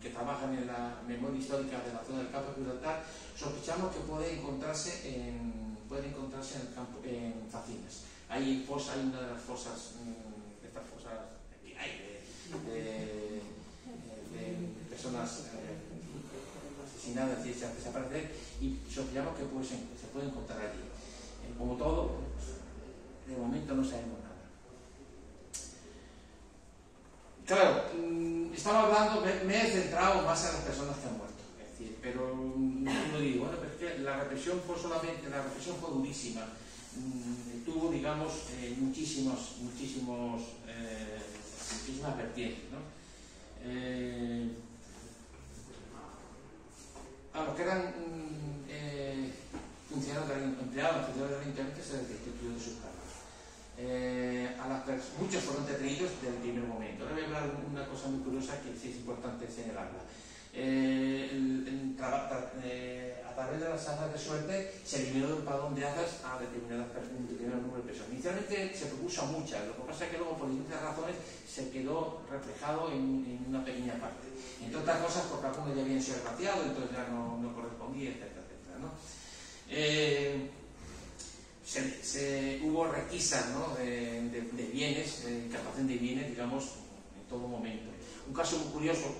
que trabajan en la memoria histórica de la zona del campo de Gibraltar, sospechamos que puede encontrarse en el campo, en Facinas. Hay una de las fosas, estas fosas que hay de personas asesinadas y desaparecidas, y sospechamos que se puede encontrar allí. Como todo, de momento no sabemos nada. Claro, estaba hablando, me he centrado más en las personas que han muerto, es decir, pero uno digo, bueno, pero es que la represión fue durísima, tuvo, digamos, muchísimas vertientes, ¿no? A los que eran empleados del ayuntamiento se les destituyó de sus cargos. Muchos fueron detenidos desde el primer momento. Ahora voy a hablar de una cosa muy curiosa que sí es importante señalarla. A través de las azas de suerte se eliminó el padrón de azas a determinado número de personas. Inicialmente se propuso a muchas, lo que pasa es que luego por distintas razones se quedó reflejado en una pequeña parte. Entre otras cosas porque algunos ya habían sido desgraciados, entonces ya no correspondía, etcétera, etcétera, ¿no? Hubo requisas, ¿no? de bienes, captación de bienes, digamos, en todo momento. Un caso muy curioso,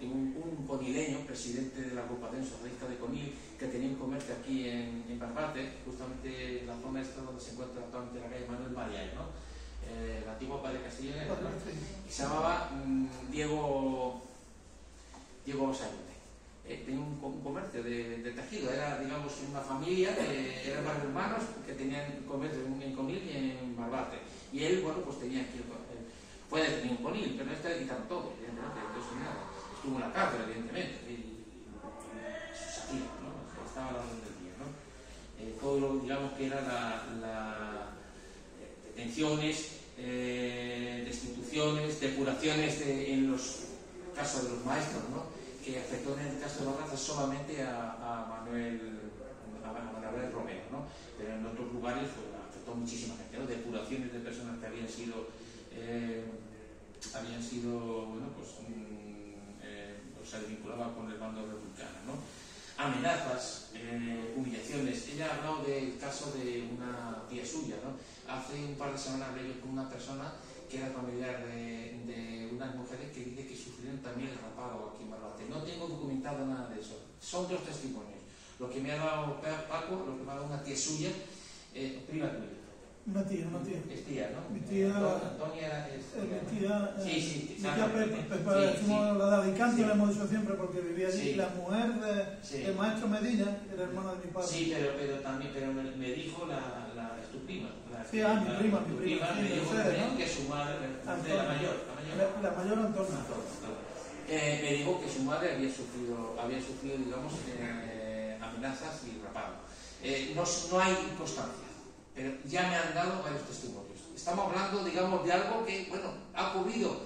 un conileño, presidente de la agrupación socialista de Conil, que tenía un comercio aquí en Barbate, justamente en la zona esta donde se encuentra actualmente la calle Manuel Mariay, ¿no? El antiguo padre Castilla, ¿no? Y se llamaba Diego Sayute. Tenía un comercio de tejido, era, digamos, una familia, eran varios hermanos que tenían comercio en Conil y en Barbate. Y él, bueno, pues tenía aquí, fue detenido en Conil, pero le quitaron todo, evidentemente, entonces nada. Estuvo en la cárcel, evidentemente, y sus saquillos, ¿no? Estaba a la orden del día, ¿no? Todo lo, digamos, que eran las detenciones, destituciones, depuraciones en los casos de los maestros, ¿no? Que afectó en el caso de Barraza solamente a Manuel Romero, ¿no? Pero en otros lugares afectó muchísima gente, ¿no? Depuraciones de personas que habían sido bueno, pues se vinculaba con el bando republicano, ¿no? Amenazas, humillaciones. Ella ha hablado del caso de una tía suya, ¿no? Hace un par de semanas hablé con una persona que era familiar de unas mujeres que dice que sufrieron también el rapado aquí en Barbate. No tengo documentado nada de eso. Son dos testimonios. Lo que me ha dado Paco, lo que me ha dado una tía suya, prima tuya. Una tía. Es tía, ¿no? Mi tía... Antonia es mi tía... Sí. Mi tía Pepa, decimos la de Alicante, la hemos dicho siempre porque vivía allí. Sí. La mujer del maestro Medina, era hermana de mi padre. Sí, pero me dijo es tu prima. Sí, mi prima. Me dijo también que su madre, la mayor. La mayor Antonia. Me dijo que su madre había sufrido digamos, amenazas y rapado. No hay constancia. Pero ya me han dado varios testimonios. Estamos hablando, digamos, de algo que, bueno, ha ocurrido.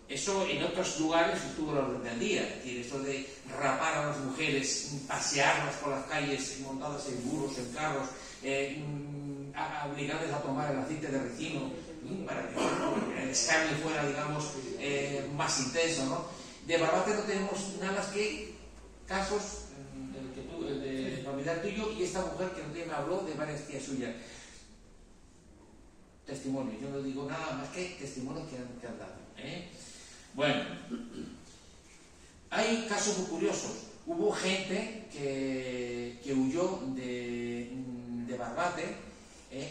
Eso en otros lugares estuvo a la orden del día. Es decir, eso de rapar a las mujeres, pasearlas por las calles montadas en burros, en carros, obligarles a tomar el aceite de ricino para que el escarnio fuera, digamos, más intenso, ¿no? De Barbate no tenemos nada más que casos, el de familiar tuyo y esta mujer que me habló de varias tías suyas. Testimonios, yo no digo nada más que testimonios que han dado. Bueno, hay casos muy curiosos. Hubo gente que huyó de Barbate,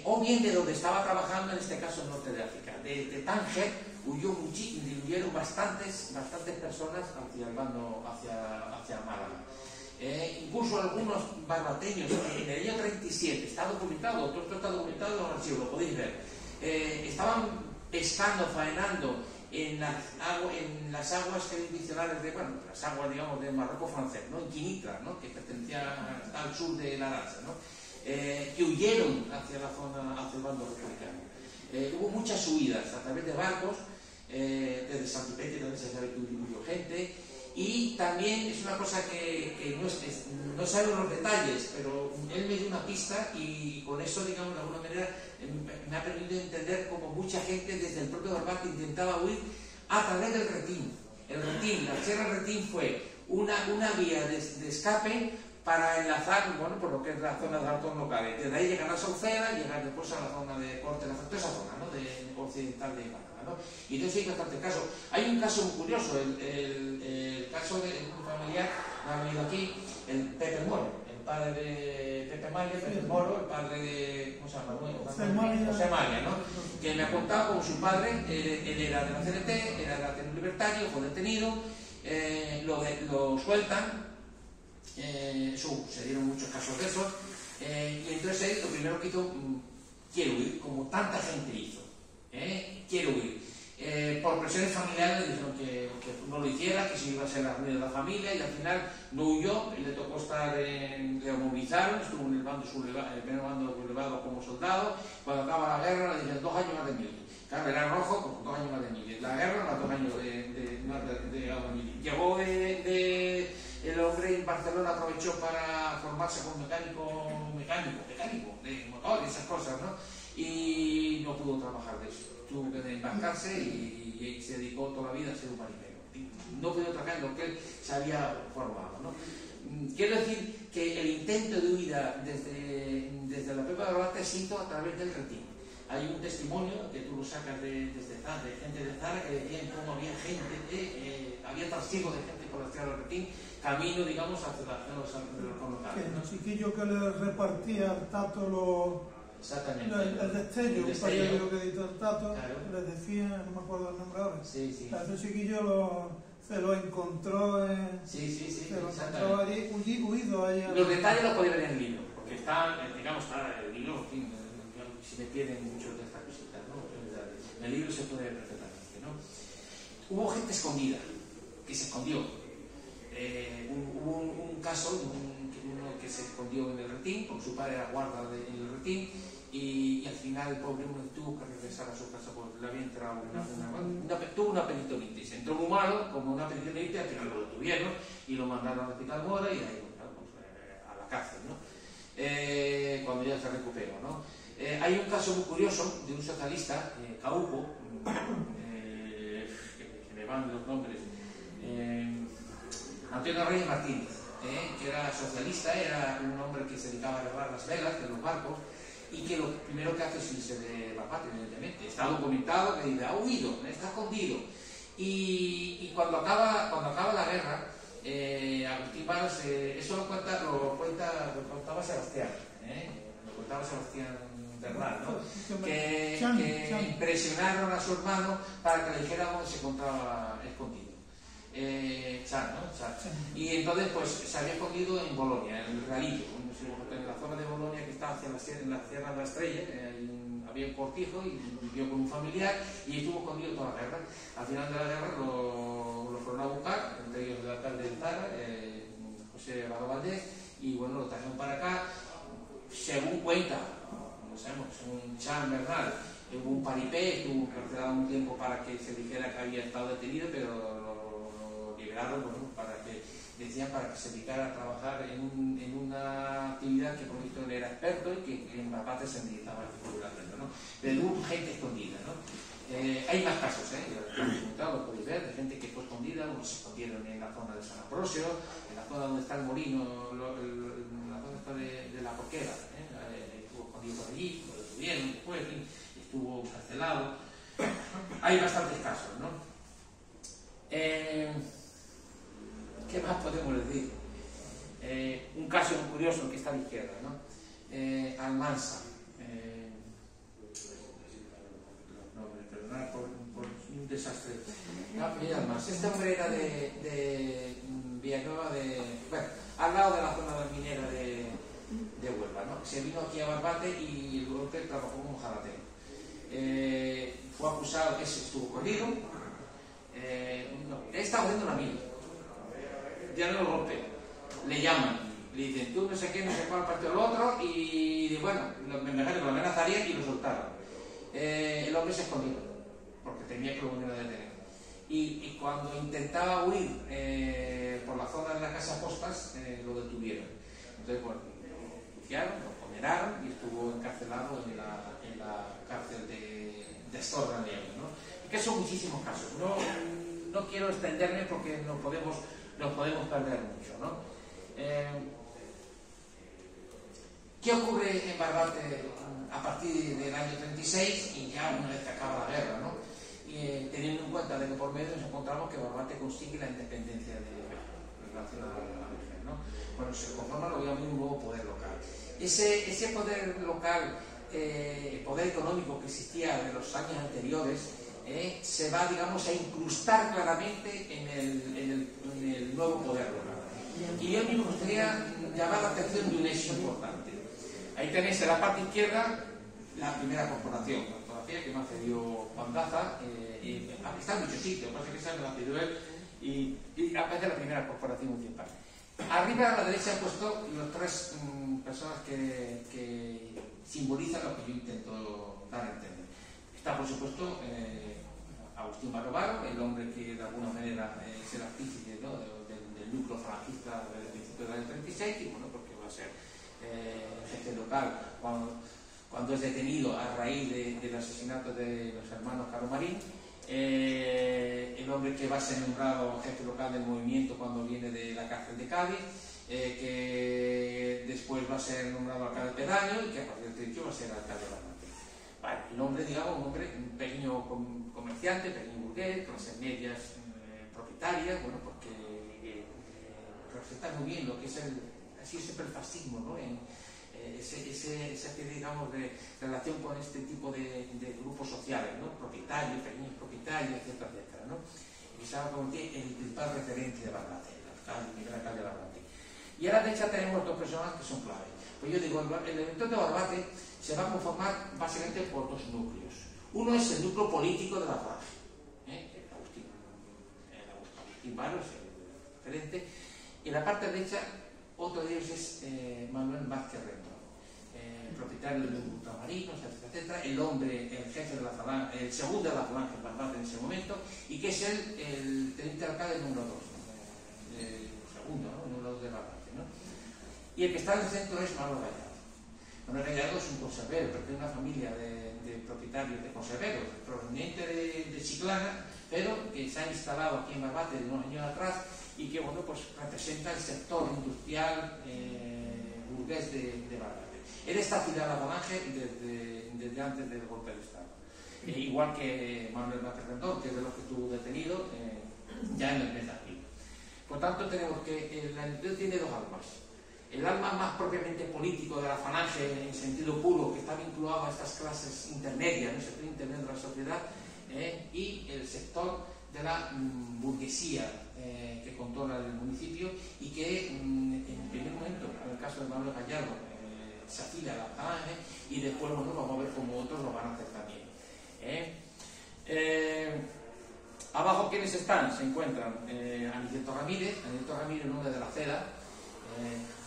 o bien de donde estaba trabajando, en este caso en el norte de África. De Tánger huyeron bastantes personas hacia el bando, hacia Málaga. Incluso algunos barbateños, en el año 37, está documentado, todo esto está documentado en los archivos, lo podéis ver, estaban pescando, faenando en las aguas tradicionales de, bueno, las aguas, digamos, de Marruecos francés, ¿no? En Quinitra, ¿no? Que pertenecía al sur de la Aranza, ¿no? Que huyeron hacia la zona, hacia el bando republicano. Hubo muchas huidas a través de barcos, desde Santipete también se sabe que huyó gente, y también es una cosa que no sabemos los detalles, pero él me dio una pista y con eso, digamos, de alguna manera me ha permitido entender cómo mucha gente desde el propio Barbate intentaba huir a través del Retín. El Retín, la Sierra Retín fue una vía de escape para enlazar, bueno, por lo que es la zona de altos locales. Desde ahí llegar a Sauceda, llegar después a la zona de Corte, toda esa zona, ¿no? De occidental de Málaga, ¿no? Y entonces hay bastante caso. Hay un caso muy curioso, el caso de un familiar, ha venido aquí, el Pepe Moro, el padre de Pepe Maya, Pepe Moro, el padre de, ¿cómo se llama? José Maya, ¿no? Que me ha contado como su padre, él era de la CNT, era libertario, fue detenido, lo sueltan. Se dieron muchos casos de esos, y entonces él lo primero que hizo, quiero huir, como tanta gente hizo, quiero huir. Por presiones familiares le dijeron que no lo hiciera, que se iba a ser la ruina de la familia, y al final no huyó, y le tocó estar, le movilizaron, estuvo en el primer bando sublevado como soldado. Cuando acaba la guerra le dijeron 2 años más de mil. Claro, era rojo, como 2 años más de mil. La guerra más 2 años de mil. Llegó el hombre en Barcelona, aprovechó para formarse como mecánico de motor y esas cosas, ¿no? Y no pudo trabajar de eso. Tuvo que embarcarse y se dedicó toda la vida a ser un marinero. No pudo trabajar en lo que él se había formado, ¿no? Quiero decir que el intento de huida desde la Pepa de Barbate se hizo a través del Retín. Hay un testimonio que tú lo sacas de gente de Zara que decían cómo había gente, había trastigos de gente por la Sierra del Retín, camino, digamos, hacia los locales. El chiquillo que le repartía al Tato el destello, un periódico que editó el Tato, claro. Les decía, no me acuerdo el nombre ahora. Sí. Ese chiquillo se lo encontró allí, huido allí. Los detalles los podéis ver en el libro, porque está, digamos, el libro, en fin, si me pierden muchos de estas cositas, ¿no? En el libro se puede ver perfectamente, ¿no? Hubo gente escondida, que se escondió. Hubo un caso, uno que se escondió en el Retín, porque su padre era guarda en el Retín, y al final el pobre hombre tuvo que regresar a su casa porque le había entrado tuvo una peritonitis. Entró muy malo, como una peritonitis, al final lo detuvieron y lo mandaron al hospital Mora y ahí a la cárcel, ¿no? Cuando ya se recuperó, ¿no? Hay un caso muy curioso de un socialista, Caujo, que me van los nombres, Antonio Reyes Martínez, que era socialista, era un hombre que se dedicaba a arreglar las velas de los barcos y que lo primero que hace es irse de Barbate, evidentemente. Está documentado que dice, ha huido, está escondido. Y cuando acaba la guerra, Agustín Varas, eso lo contaba Sebastián, lo contaba Sebastián Bernal, ¿no? Que impresionaron a su hermano para que le dijera dónde se encontraba escondido. Chan. Y entonces pues se había escondido en Bolonia, en el Realillo, en la zona de Bolonia que está en la Sierra de la Estrella. Había un cortijo y vivió con un familiar y estuvo escondido toda la guerra. Al final de la guerra lo fueron a buscar, entre ellos el alcalde de Zara, José Vado Valdés, y bueno, lo trajeron para acá. Según cuenta, no sabemos, según Chan Bernal, hubo un paripé, tuvo encarcelado un tiempo para que se dijera que había estado detenido, pero lo liberaron, bueno, para que se dedicara a trabajar en una actividad que por lo visto él era experto y que en Barbate se necesitaba particularmente, ¿no? Pero hubo gente escondida, ¿no? Hay más casos, lo podéis ver, de gente que fue escondida. Unos se escondieron en la zona de San Ambrosio, en la zona donde está el molino, en la zona está de la Porquera, estuvo escondido por allí, lo detuvieron después, estuvo encarcelado. Hay bastantes casos, ¿no? ¿Qué más podemos decir? Un caso muy curioso que está a la izquierda, ¿no? Almansa. Perdonad por un desastre. Almansa. Este hombre era de Villanueva bueno, al lado de la zona minera de Huelva, ¿no? Se vino aquí a Barbate y luego trabajó como jaratero. Fue acusado, estuvo corrido, estaba haciendo un amigo, ya no lo golpea, le llaman, le dicen tú no sé qué, no sé cuál parte del otro, y bueno, lo amenazarían y lo soltaron. El hombre se escondió porque temía que lo volvieran a detener, y cuando intentaba huir por la zona de la casa Postas, lo detuvieron. Entonces, bueno, lo enjuiciaron, lo condenaron y estuvo encarcelado en la cárcel de Astorga, ¿no? Y que son muchísimos casos. No quiero extenderme porque nos podemos perder mucho, ¿no? ¿Qué ocurre en Barbate a partir del año 36 y ya una vez que acaba la guerra, ¿no? Teniendo en cuenta de que por medio nos encontramos que Barbate consigue la independencia en relación a la mujer, ¿no? Bueno, se conforma lo que un nuevo poder local. Ese poder local, poder económico que existía de los años anteriores, se va, digamos, a incrustar claramente en el nuevo poder local. Y yo me gustaría llamar la atención de un hecho importante. Ahí tenéis en la parte izquierda la primera corporación, la fotografía que me ha cedido Juan Daza, está en muchos sitios, parece que esa me la ha cedido él, y aparece la primera corporación municipal. Arriba a la derecha he puesto las tres personas que simbolizan lo que yo intento dar a entender. Está, por supuesto, Agustín Barovaro, el hombre que de alguna manera es el artífice, ¿no?, del núcleo falangista del principio del año 36, y bueno, porque va a ser jefe local cuando es detenido a raíz del asesinato de los hermanos Caro Marín, el hombre que va a ser nombrado jefe local del movimiento cuando viene de la cárcel de Cádiz, que después va a ser nombrado alcalde pedáneo y que a partir del 38 va a ser alcalde de Barbate. Vale, el hombre, digamos, un pequeño comerciante, pequeño burgués, clases medias propietarias, bueno, porque representa muy bien lo que es así siempre el fascismo, ¿no? Esa digamos, de relación con este tipo de grupos sociales, ¿no? Propietarios, pequeños propietarios, etcétera, etcétera, ¿no? Y se va a convertir en el principal referente de Barbate, el primer alcalde de Barbate. Y a la derecha tenemos dos personas que son clave. Pues yo digo, el electorado de Barbate se va a conformar básicamente por dos núcleos. Uno es el núcleo político de la Falange, Agustín Baro es el referente, y en la parte derecha otro de ellos es Manuel Vázquez Rendón, propietario de los ultramarinos, etcétera, el hombre, el jefe de la Falange, el segundo de la Falange en Barbate en ese momento, y que es el teniente alcalde número 2, segundo, ¿no?, número 2 de Barbate, ¿no? Y el que está en el centro es Manuel Gallardo. Manuel Gallardo es un conservero, pertenece a una familia de propietarios, de conserveros, proveniente de Chiclana, pero que se ha instalado aquí en Barbate de unos años atrás y que, bueno, pues representa el sector industrial burgués de Barbate. Él está afiliado a la Falange desde antes del golpe de Estado. Igual que Manuel Vázquez Rendón, que es de los que estuvo detenido ya en el mes de abril. Por tanto, tenemos que la entidad tiene dos almas. El alma más propiamente político de la Falange, en sentido puro, que está vinculado a estas clases intermedias, el sector intermedio de la sociedad, y el sector de la burguesía que controla el municipio y que en primer momento, en el caso de Manuel Gallardo, se afilia a la Falange y después, bueno, vamos a ver cómo otros lo van a hacer también. Abajo, ¿quiénes están? Se encuentran Aniceto Ramírez, nombre de la CEDA.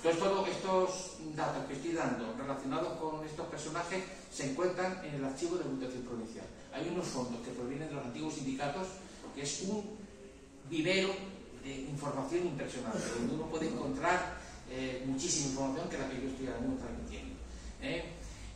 Todos estos datos que estoy dando relacionados con estos personajes se encuentran en el archivo de Diputación Provincial. Hay unos fondos que provienen de los antiguos sindicatos, que es un vivero de información impresionante, donde uno puede encontrar muchísima información que la que yo estoy ahora mismo transmitiendo.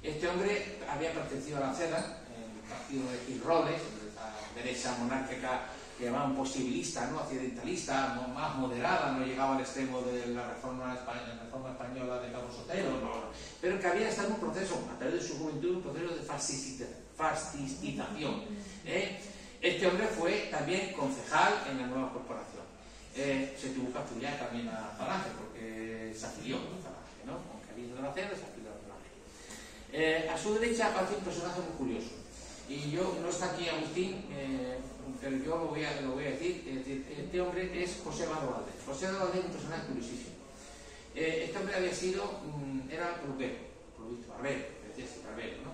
Este hombre había pertenecido a la CEDA, el partido de Gil Robles, la derecha monárquica que llamaban posibilista, ¿no?, occidentalista, más moderada, no llegaba al extremo de la reforma española de Cabo Sotero, no, pero que había estado en un proceso, a través de su juventud, un proceso de fascistización. Este hombre fue también concejal en la nueva corporación. Se tuvo que afiliar también a Falange, porque se afilió a Falange, ¿no? Aunque había de la CEDA, se afilió a Falange. A su derecha aparece un personaje muy curioso. Y no está aquí Agustín, pero pero yo lo voy a decir. Es decir, este hombre es José Vado Valdés. José Vado Valdés es un personaje curiosísimo. Este hombre había sido, era peluquero, por lo visto, barbero, ¿no?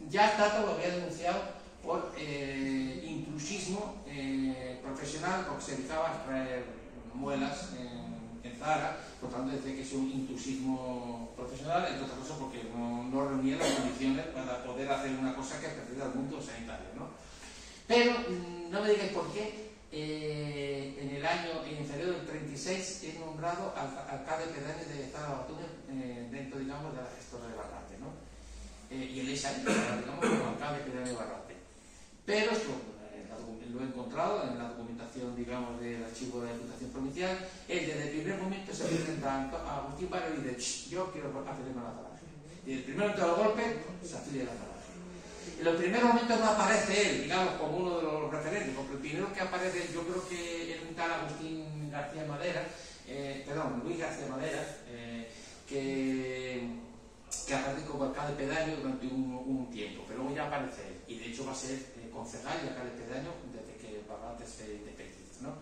Ya Tato lo había denunciado por intrusismo profesional, porque se dedicaba a traer muelas en Zara, por tanto decía que es un intrusismo profesional, entre otras cosas porque no reunía las condiciones para poder hacer una cosa que pertenece al mundo sanitario, ¿no? Pero no me digáis por qué. En febrero del 36 es nombrado alcalde pedáneo de Zara Batunes, dentro, digamos, de la gestora de Barrate, ¿no? Y él es ahí, digamos, como alcalde pedáneo de Barrate. Pero esto lo he encontrado en la documentación, digamos, del archivo de la Diputación Provincial. Él desde el primer momento se presenta a Agustín Barrio y dice: yo quiero afiliarme a la falange. Y el primer momento del golpe se afilia a la falange. En los primeros momentos no aparece él, digamos, como uno de los referentes, porque el primero que aparece, yo creo que es un tal Agustín García Madera, Luis García Madera, que aparece como alcalde pedáneo durante un tiempo, pero luego ya aparece él, y de hecho va a ser concejal y alcalde pedáneo desde que Barrate se independiza, ¿no?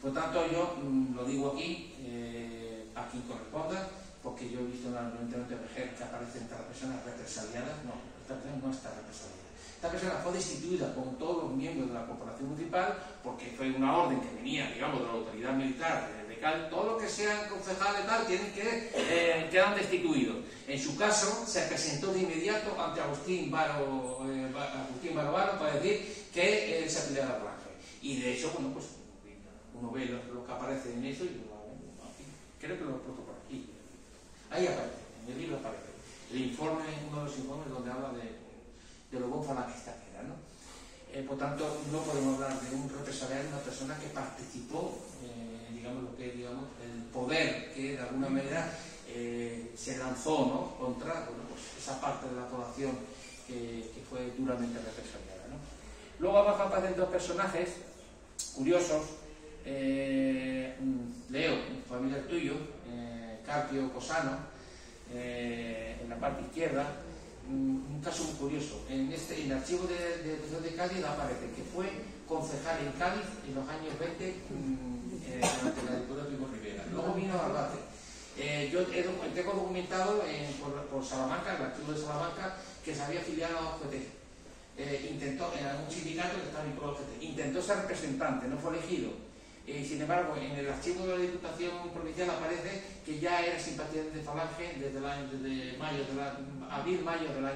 Por tanto, yo lo digo aquí, a quien corresponda, porque yo he visto en la 99 PG que aparecen estas personas represaliadas. No, esta persona no está represaliada. Esta persona fue destituida con todos los miembros de la corporación municipal porque fue una orden que venía, digamos, de la autoridad militar, de Cádiz. Todo lo que sean concejales tal quedan destituidos. En su caso, se presentó de inmediato ante Agustín Baro para decir que se afiliaba a la falange. Y de hecho, bueno, pues uno ve lo que aparece en eso y creo que lo he puesto por aquí. Ahí aparece, en el libro aparece. El informe, uno de los informes donde habla de lo buen falangista que era, ¿no? Por tanto, no podemos hablar de un represaliado, una persona que participó, digamos, lo que digamos, el poder que de alguna manera se lanzó, ¿no?, contra, bueno, pues esa parte de la población que fue duramente represaliada, ¿no? Luego abajo aparecen dos personajes curiosos. Leo, familiar tuyo, Carpio Cosano, en la parte izquierda, un caso muy curioso. En el archivo de Cádiz aparece que fue concejal en Cádiz en los años 20 durante la dictadura de Primo Rivera. Luego vino a Barbate. Yo tengo documentado por Salamanca, el archivo de Salamanca, que se había afiliado a OGT. Intentó, en algún sindicato que estaba vinculado a OGT, intentó ser representante, no fue elegido. Sin embargo, en el archivo de la Diputación Provincial aparece que ya era simpatizante de Falange desde abril-mayo del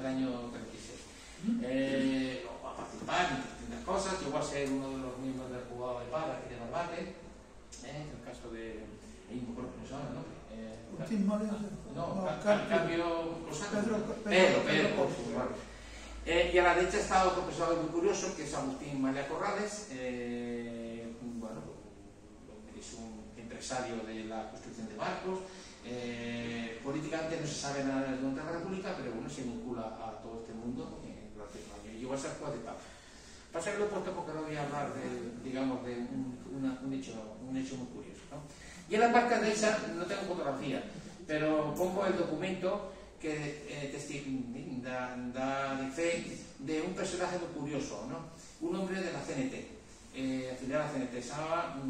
año 36. Va a participar en distintas cosas, llegó a ser uno de los miembros del juzgado de paz aquí de Barbate, en el caso de y a la derecha está otro personaje muy curioso, que es Agustín María Corrales. Bueno, es un empresario de la construcción de barcos. Políticamente no se sabe nada de la República, pero bueno, se vincula a todo este mundo durante el año. Llegó a ser juez de paz. Pasa que lo he puesto porque no voy a hablar de, digamos, de un hecho muy curioso, ¿no? Y en la parte derecha no tengo fotografía, pero pongo el documento que da fe de un personaje muy curioso, ¿no? Un hombre de la CNT, afiliado a la CNT, se llamaba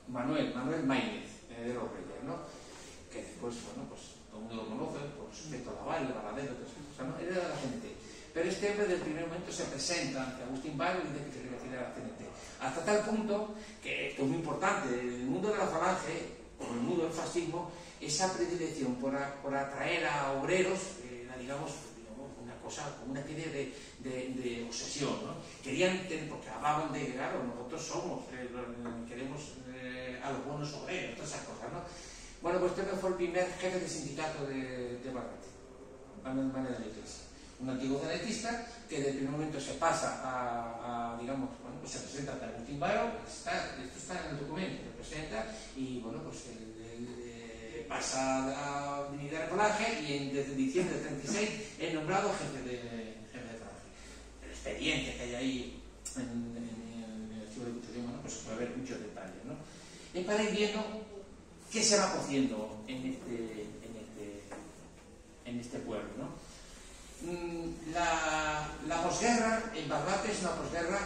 Manuel Maínez de los Reyes, ¿no? Que después, bueno, pues todo el mundo lo conoce por respecto a Laval, Varadero, otras cosas, ¿no? Era de la CNT. Pero este hombre del primer momento se presenta ante Agustín Barrio y dice que se quiere afiliar a la CNT. Hasta tal punto que esto es muy importante, en el mundo de la falange, como en el mundo del fascismo, esa predilección por atraer a obreros, digamos, una cosa, como una especie de obsesión, ¿no? Querían tener, porque hablaban de, claro, nosotros somos, queremos a los buenos obreros, todas esas cosas, ¿no? Bueno, pues este fue el primer jefe de sindicato de Barbate, Manuel de la Iglesia. Un antiguo cenetista que desde el primer momento se pasa a digamos, bueno, pues se presenta ante Agustín Barrio, esto está en el documento, se presenta y, bueno, pues pasa a dignidad de Falange y desde diciembre del 36 es nombrado jefe de Falange. El expediente que hay ahí en el archivo de Diputación, bueno, pues puede haber muchos detalles, ¿no? Y para ir viendo qué se va cociendo en en este pueblo, ¿no? La posguerra en Barbate es una posguerra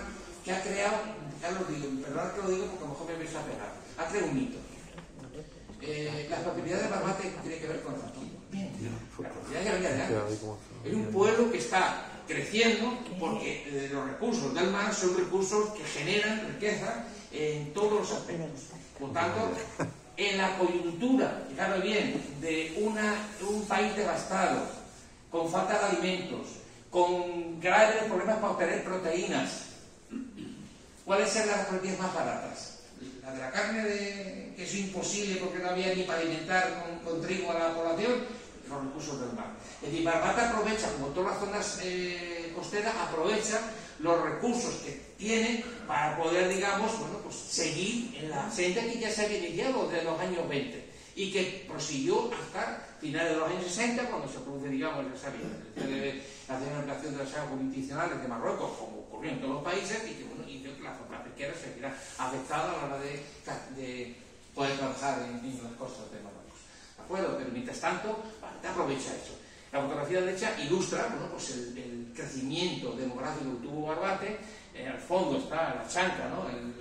que ha creado, ya lo digo, perdón que lo digo porque a lo mejor me vais a pegar, ha creado un mito. La propiedad de Barbate tiene que ver con Franquismo. La propiedad ya venía de antes. Es un pueblo que está creciendo porque los recursos del mar son recursos que generan riqueza en todos los aspectos. Por tanto, en la coyuntura, fijaros bien, de un país devastado, con falta de alimentos, con graves problemas para obtener proteínas, ¿cuáles eran las proteínas más baratas? La de la carne, que es imposible porque no había ni para alimentar con trigo a la población, los recursos del mar. Es decir, Barbate aprovecha, como todas las zonas costeras, aprovecha los recursos que tiene para poder, digamos, bueno, pues seguir en la senda que ya se había iniciado desde los años 20 y que prosiguió hasta finales de los años 60, cuando se produce, digamos, la demarcación de las aguas jurisdiccionales de Marruecos, como ocurrió en todos los países, y que, bueno, hizo que la zona pesquera se viera afectada a la hora de poder trabajar en las costas de Marruecos. ¿De acuerdo? Pero mientras tanto, Barbate aprovecha eso. La fotografía derecha ilustra, bueno, pues el crecimiento demográfico que tuvo Barbate. Al fondo está la chanca, ¿no? el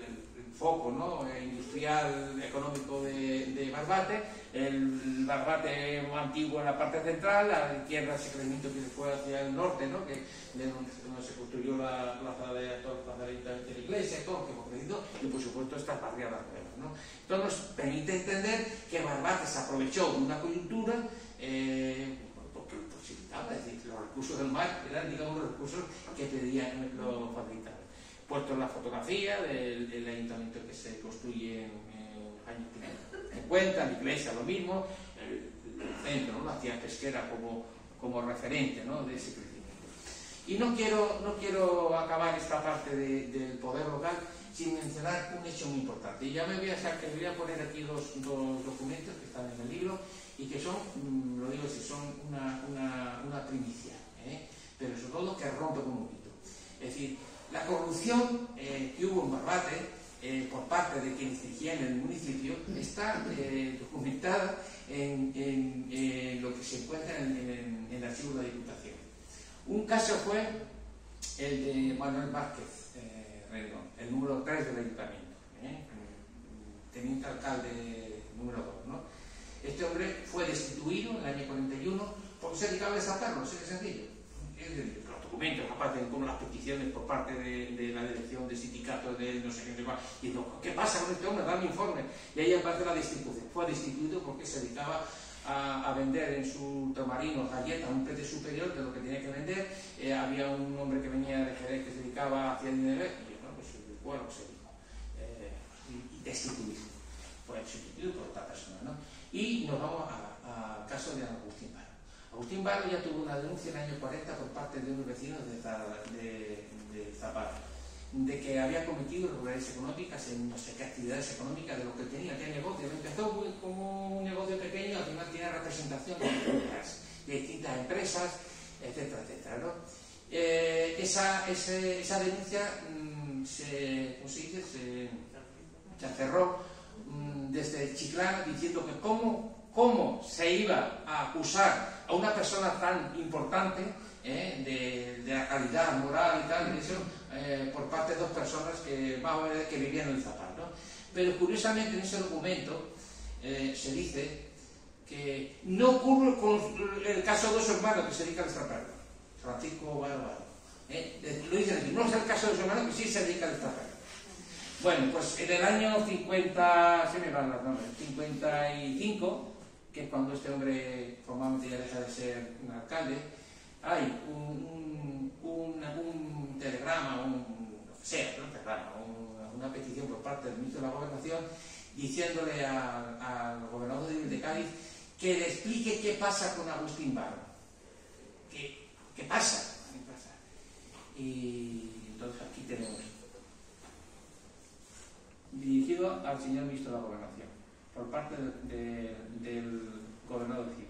foco, ¿no? Industrial económico de Barbate, el Barbate antiguo en la parte central, a la izquierda ese crecimiento que se fue hacia el norte, ¿no? Que de donde se construyó la plaza de la iglesia, todo que hemos crecido, y por supuesto estas barriadas nuevas, ¿no? Esto nos permite entender que Barbate se aprovechó de una coyuntura porque lo posibilitaba, es decir, los recursos del mar eran, digamos, los recursos que pedían los facilitaban. Puesto la fotografía del ayuntamiento que se construye en los años 50, la iglesia lo mismo, el centro, ¿no? La ciudad pesquera como referente, ¿no? De ese crecimiento. Y no quiero acabar esta parte del poder local sin mencionar un hecho muy importante. Y ya me voy a poner aquí dos documentos que están en el libro y que son, lo digo así, son una primicia, pero sobre todo que rompe con un mito. Es decir, la corrupción que hubo en Barbate por parte de quienes dirigían el municipio está documentada en lo que se encuentra en el archivo de la Diputación. Un caso fue el de Manuel Vázquez Rendón, el número 3 del ayuntamiento, teniente alcalde número 2, ¿no? Este hombre fue destituido en el año 41 porque se dedicaba a desatarlo, así de sencillo. Los documentos, aparte de como las peticiones por parte de la dirección de sindicatos de no sé qué, y no, ¿qué pasa con este hombre? Dame informe. Y ahí aparte la destitución. Fue destituido porque se dedicaba a vender en su ultramarinos galletas a un precio superior de lo que tenía que vender. Había un hombre que venía de Jerez que se dedicaba hacia el dinero y bueno, pues bueno, se dijo. Y destituido. Fue sustituido por otra persona, ¿no? Y nos vamos al caso de Agustín Baro. Agustín Baro ya tuvo una denuncia en el año 40 por parte de unos vecinos de Zapata, de que había cometido irregularidades económicas en no sé qué actividades económicas de lo que tenía, qué negocio. Empezó como un negocio pequeño, al final tiene representación de distintas empresas, etcétera, etcétera, ¿no? Esa denuncia se cerró desde Chiclana diciendo que cómo se iba a acusar a una persona tan importante de la calidad moral y tal, eso, por parte de dos personas que vivían en Zapal, ¿no? Pero curiosamente en ese documento se dice que no ocurre con el caso de dos hermanos que se dedican a extraperlo, Francisco Baro. Lo dicen aquí, no es el caso de dos hermanos que sí se dedican a extraperlo. Bueno, pues en el año 55, que es cuando este hombre formalmente ya deja de ser un alcalde, hay un telegrama, una petición por parte del ministro de la Gobernación diciéndole al gobernador de Cádiz que le explique qué pasa con Agustín Baro. ¿Qué pasa? Y entonces aquí tenemos dirigido al señor ministro de la Gobernación por parte del gobernador de Cid.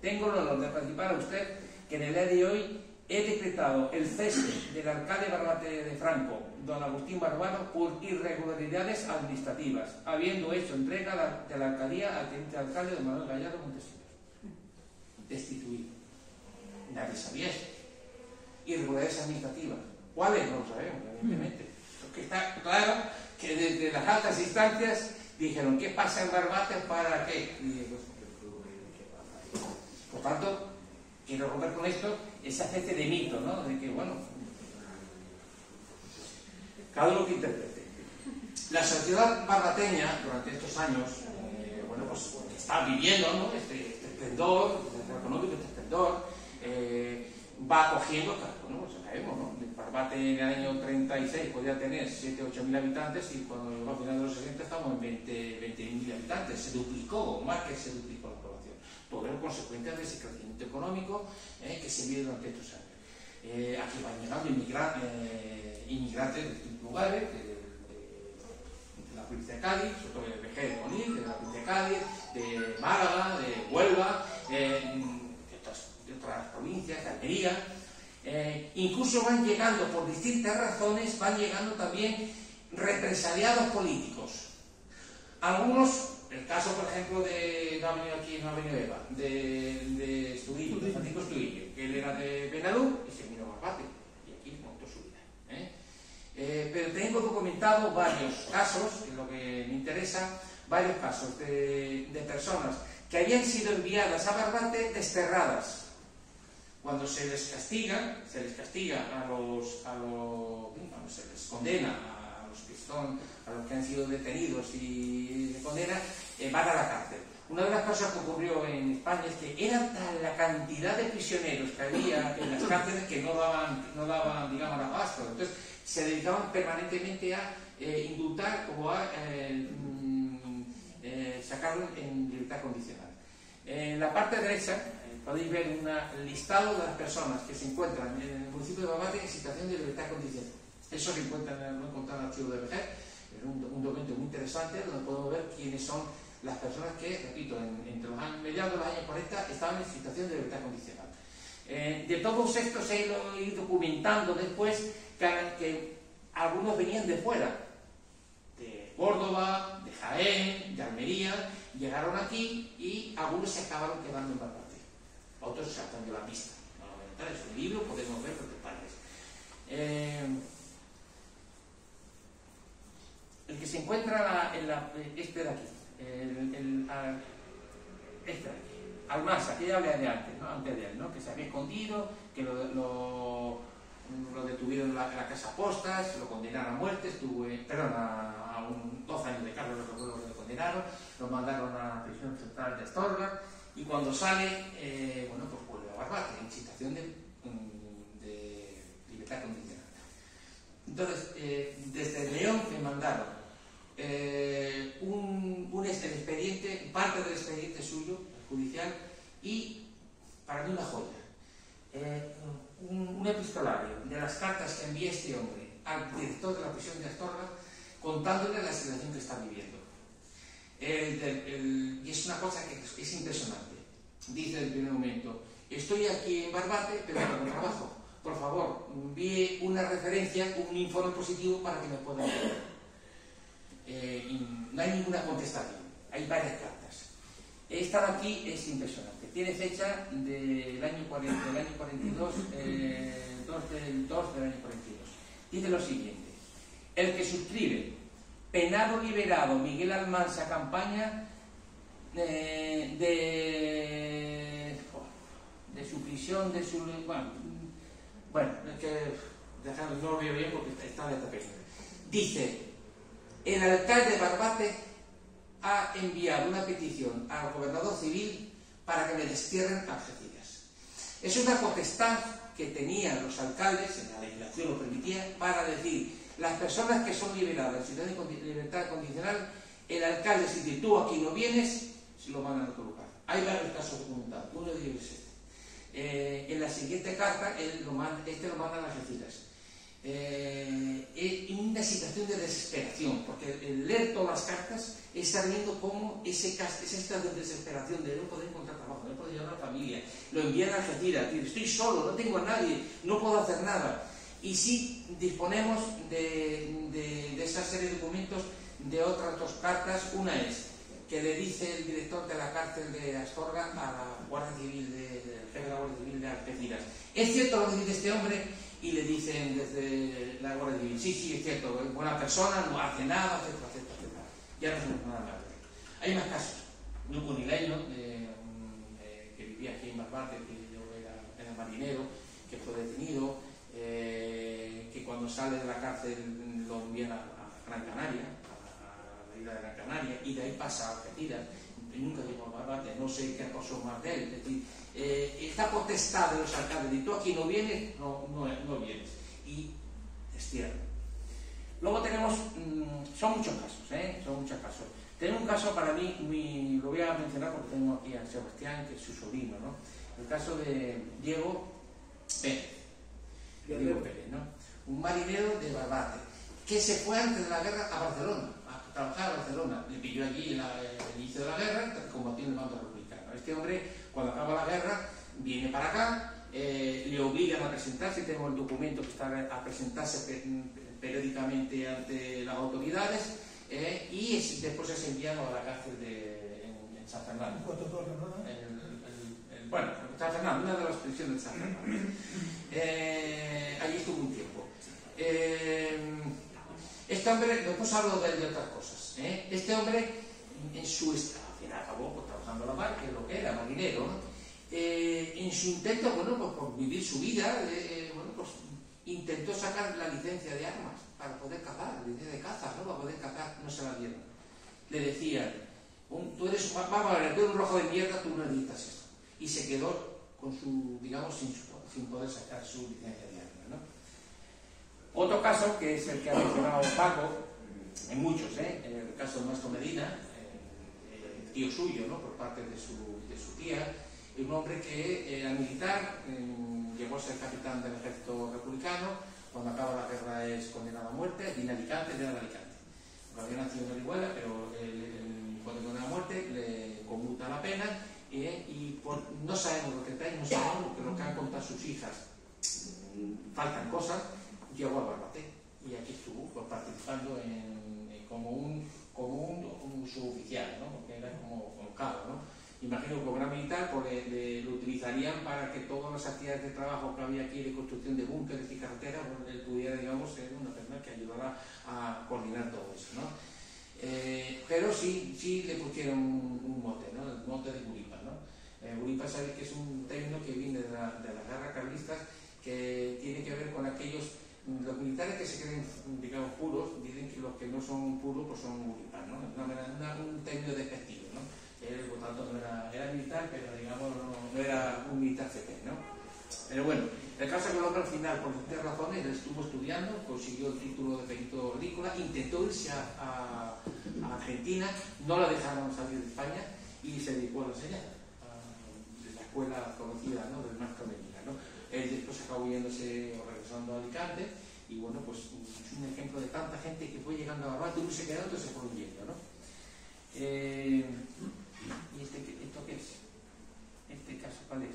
Tengo el honor de participar a usted que en el día de hoy he decretado el cese del alcalde Barbate de Franco, don Agustín Barbaro, por irregularidades administrativas, habiendo hecho entrega de la alcaldía al teniente alcalde don Manuel Gallardo Montesinos. Destituido. nadie sabía eso. Irregularidades administrativas. ¿Cuáles? No lo sabemos, evidentemente. Porque está claro que desde las altas instancias dijeron, ¿qué pasa en Barbate? ¿Para qué? Por tanto, quiero romper con esto esa especie de mito, ¿no? De que, bueno, cada uno que interprete. La sociedad barbateña, durante estos años, bueno, pues está viviendo, ¿no? este esplendor, este económico, este esplendor, va cogiendo, bueno, pues sabemos, ¿no? El Barbate en el año 36 podía tener 7 o 8 mil habitantes y cuando llegó a finales de los 60 estamos en 20.000 habitantes, se duplicó, más que se duplicó la población. Todo era consecuencia de ese crecimiento económico que se vive durante estos años. Aquí van llegando inmigrantes de distintos lugares, de la provincia de Cádiz, sobre todo de Vejer de Onil, de la provincia de Cádiz, de Málaga, de Huelva, de otras provincias, de Almería. Incluso van llegando, por distintas razones, van llegando también represaliados políticos. Algunos, el caso por ejemplo de, no ha venido aquí, no ha venido Eva, de Estudillo, de Francisco Estudillo, que él era de Benalú y se vino a Barbate, y aquí montó su vida. Pero tengo documentado varios casos, que es lo que me interesa, varios casos de personas que habían sido enviadas a Barbate desterradas. Cuando se les castiga a los se les condena a los que han sido detenidos y se condena, van a la cárcel. Una de las cosas que ocurrió en España es que era tal la cantidad de prisioneros que había en las cárceles que no daban digamos, abasto. Entonces se dedicaban permanentemente a indultar o a sacarlo en libertad condicional. En la parte derecha podéis ver un listado de las personas que se encuentran en el municipio de Barbate en situación de libertad condicional. Eso se encuentra en el archivo de Vejer, es un documento muy interesante donde podemos ver quiénes son las personas que, repito, entre los años mediados de los años 40 estaban en situación de libertad condicional. De todos estos he ido documentando después que algunos venían de fuera, de Córdoba, de Jaén, de Almería, llegaron aquí y algunos se acabaron quedando en Barbate. Otros se han cambiado la pista. No lo voy a entrar, es un libro, podemos ver los detalles. El que se encuentra este de aquí, este de aquí, Almansa, que ya hablé de antes, ¿no? Antes de él, ¿no? Que se había escondido, que lo detuvieron en la casa Postas, lo condenaron a muerte, a 12 años de cárcel, lo condenaron, lo mandaron a la prisión central de Astorga. Y cuando sale, bueno, pues vuelve a Barbate, en situación de libertad condicional. Entonces, desde León me mandaron el expediente, parte del expediente suyo, judicial, y para mí una joya. Un epistolario de las cartas que envía este hombre al director de la prisión de Astorga, contándole la situación que está viviendo. Y es una cosa que es impresionante. Dice en el primer momento, estoy aquí en Barbate, pero no trabajo. Por favor, envíe una referencia, un informe positivo para que me puedan ver. No hay ninguna contestación, hay varias cartas. Esta de aquí es impresionante. Tiene fecha del año 42, 2 del 2 del año 42. Dice lo siguiente: el que suscribe penado liberado Miguel Almansa Campaña de su prisión, de su... Bueno, es que no lo veo bien porque está de tapete. Dice, el alcalde de Barbate ha enviado una petición al gobernador civil para que me destierren a Algeciras. Es una potestad que tenían los alcaldes, en la legislación lo permitía, para decir, las personas que son liberadas en situación de libertad condicional, el alcalde, si dice, tú aquí no vienes, se lo mandan a otro lugar. Hay varios casos documentados, uno de ellos es este. En la siguiente carta, lo mandan a Algeciras. En una situación de desesperación, porque el leer todas las cartas es estar viendo cómo ese estado de desesperación de no poder encontrar trabajo, no poder llevar a la familia, lo envían a Algeciras, estoy solo, no tengo a nadie, no puedo hacer nada. Y sí disponemos de esa serie de documentos de otras dos cartas. Una es que le dice el director de la cárcel de Astorga a la Guardia Civil, el jefe de la Guardia Civil de Algeciras, ¿Es cierto lo que dice este hombre? Y le dicen desde la Guardia Civil, sí, es cierto, es buena persona, no hace nada, etcétera, etcétera, etcétera. Ya no hacemos nada más. Hay más casos. Un cunileño que vivía aquí en Barbate, que yo era marinero, que fue detenido, que cuando sale de la cárcel lo envían a Gran Canaria, a la isla de Gran Canaria, y de ahí pasa a Algeciras. Nunca llegó a Barbate, no sé qué acosó más de él. Es decir, esta potestad de los alcaldes, y tú aquí no vienes, no vienes. Y destierran. Luego tenemos, son muchos casos. Tenemos un caso para mí, lo voy a mencionar porque tengo aquí a Sebastián, que es su sobrino, ¿no? El caso de Diego Pérez, ¿no? Un marinero de Barbate, que se fue antes de la guerra a Barcelona, a trabajar a Barcelona. Le pilló allí el inicio de la guerra, combatió en el bando republicano. Este hombre, cuando acaba la guerra, viene para acá, le obligan a presentarse, tenemos el documento que está a presentarse periódicamente ante las autoridades, y después es enviado a la cárcel en San Fernando. Bueno, San Fernando, una de las prisiones de San Fernando. Allí estuvo un tiempo. Este hombre, después hablo de otras cosas. Este hombre, en su estado, al final acabó trabajando la mar, que es lo que era, marinero, ¿no? En su intento, bueno, pues por vivir su vida, bueno, pues intentó sacar la licencia de armas para poder cazar, la licencia de caza, ¿no? Para poder cazar, no se la dieron. Le decían, tú eres un rojo de mierda, tú no necesitas esto. Y se quedó con su, digamos, sin poder sacar su licencia de armas, ¿no? Otro caso, que es el que ha mencionado Paco, en muchos, el caso de Nuestro Medina, tío suyo, ¿no? Por parte de su tía, un hombre que era militar, llegó a ser capitán del ejército republicano, cuando acaba la guerra es condenado a muerte, viene a Alicante, había nacido en Orihuela, pero cuando condena a muerte le conmuta la pena, y no sabemos lo que trae, no sabemos lo que han contado sus hijas, faltan cosas. Llegó a Barbate y aquí estuvo pues, participando como un suboficial, ¿no? Porque era como cabo, ¿no? Imagino que como era militar pues, lo utilizarían para que todas las actividades de trabajo que había aquí de construcción de búnkeres y carreteras, pues, él pudiera, digamos, ser una persona que ayudara a coordinar todo eso, ¿no? Pero sí le pusieron un mote, ¿no? El mote de Guripa, ¿no? Guripa, sabéis que es un término que viene de las guerras carlistas, que tiene que ver con aquellos. Los militares que se creen, digamos, puros, dicen que los que no son puros pues son guripas, ¿no? Un término despectivo, ¿no? Él, por tanto, no era militar, pero, digamos, no era un militar CP, ¿no? Pero bueno, el caso es que el hombre al final, por distintas razones, él estuvo estudiando, consiguió el título de perito agrícola, intentó irse a Argentina, no la dejaron salir de España y se dedicó a la enseñanza, a la escuela conocida, ¿no? Del Nuestro Medina, ¿no? Él después acabó yéndose o regresando a Alicante, y bueno, pues es un ejemplo de tanta gente que fue llegando a Barbate, uno se quedó, otro se fue huyendo, ¿no? ¿Y esto qué es? ¿Este caso cuál es?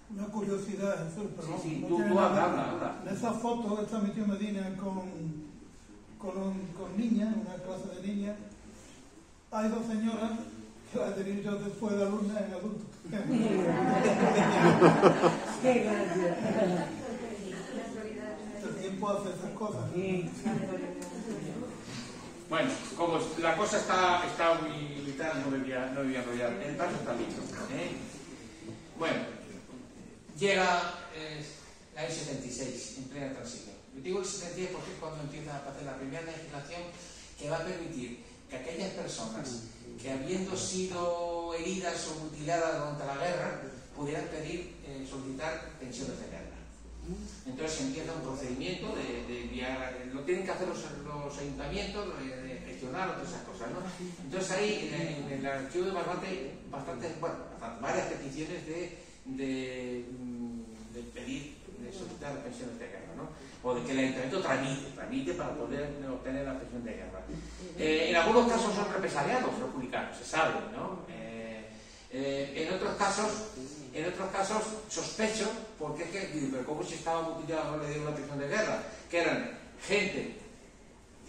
Una curiosidad, Jesús, pero sí, no tú tiene nada. habla. En esa foto que está mi tío Medina con niñas, una clase de niñas, hay dos señoras que las tenía yo después de alumnas en adultos. Qué gracia. El tiempo hace esas cosas. Bueno, como la cosa está muy militar, no me voy a enrollar. El caso está listo. Bueno, llega la I-76 en plena transición. Yo digo el 76 porque es cuando empieza a hacer la primera legislación que va a permitir que aquellas personas que habiendo sido heridas o mutiladas durante la guerra pudieran solicitar pensiones de guerra. Entonces empieza un procedimiento de enviar, lo tienen que hacer los ayuntamientos, de gestionar todas esas cosas, ¿no? Entonces ahí en el archivo de Barbate varias peticiones de pedir, de solicitar pensiones de guerra, ¿no? O de que el ayuntamiento tramite para poder obtener la pensión de guerra. En algunos casos son represaliados los republicanos, se sabe, ¿no? En otros casos sospecho, porque es que, pero ¿cómo si estaba mutilado no le dieron una pensión de guerra? Que eran gente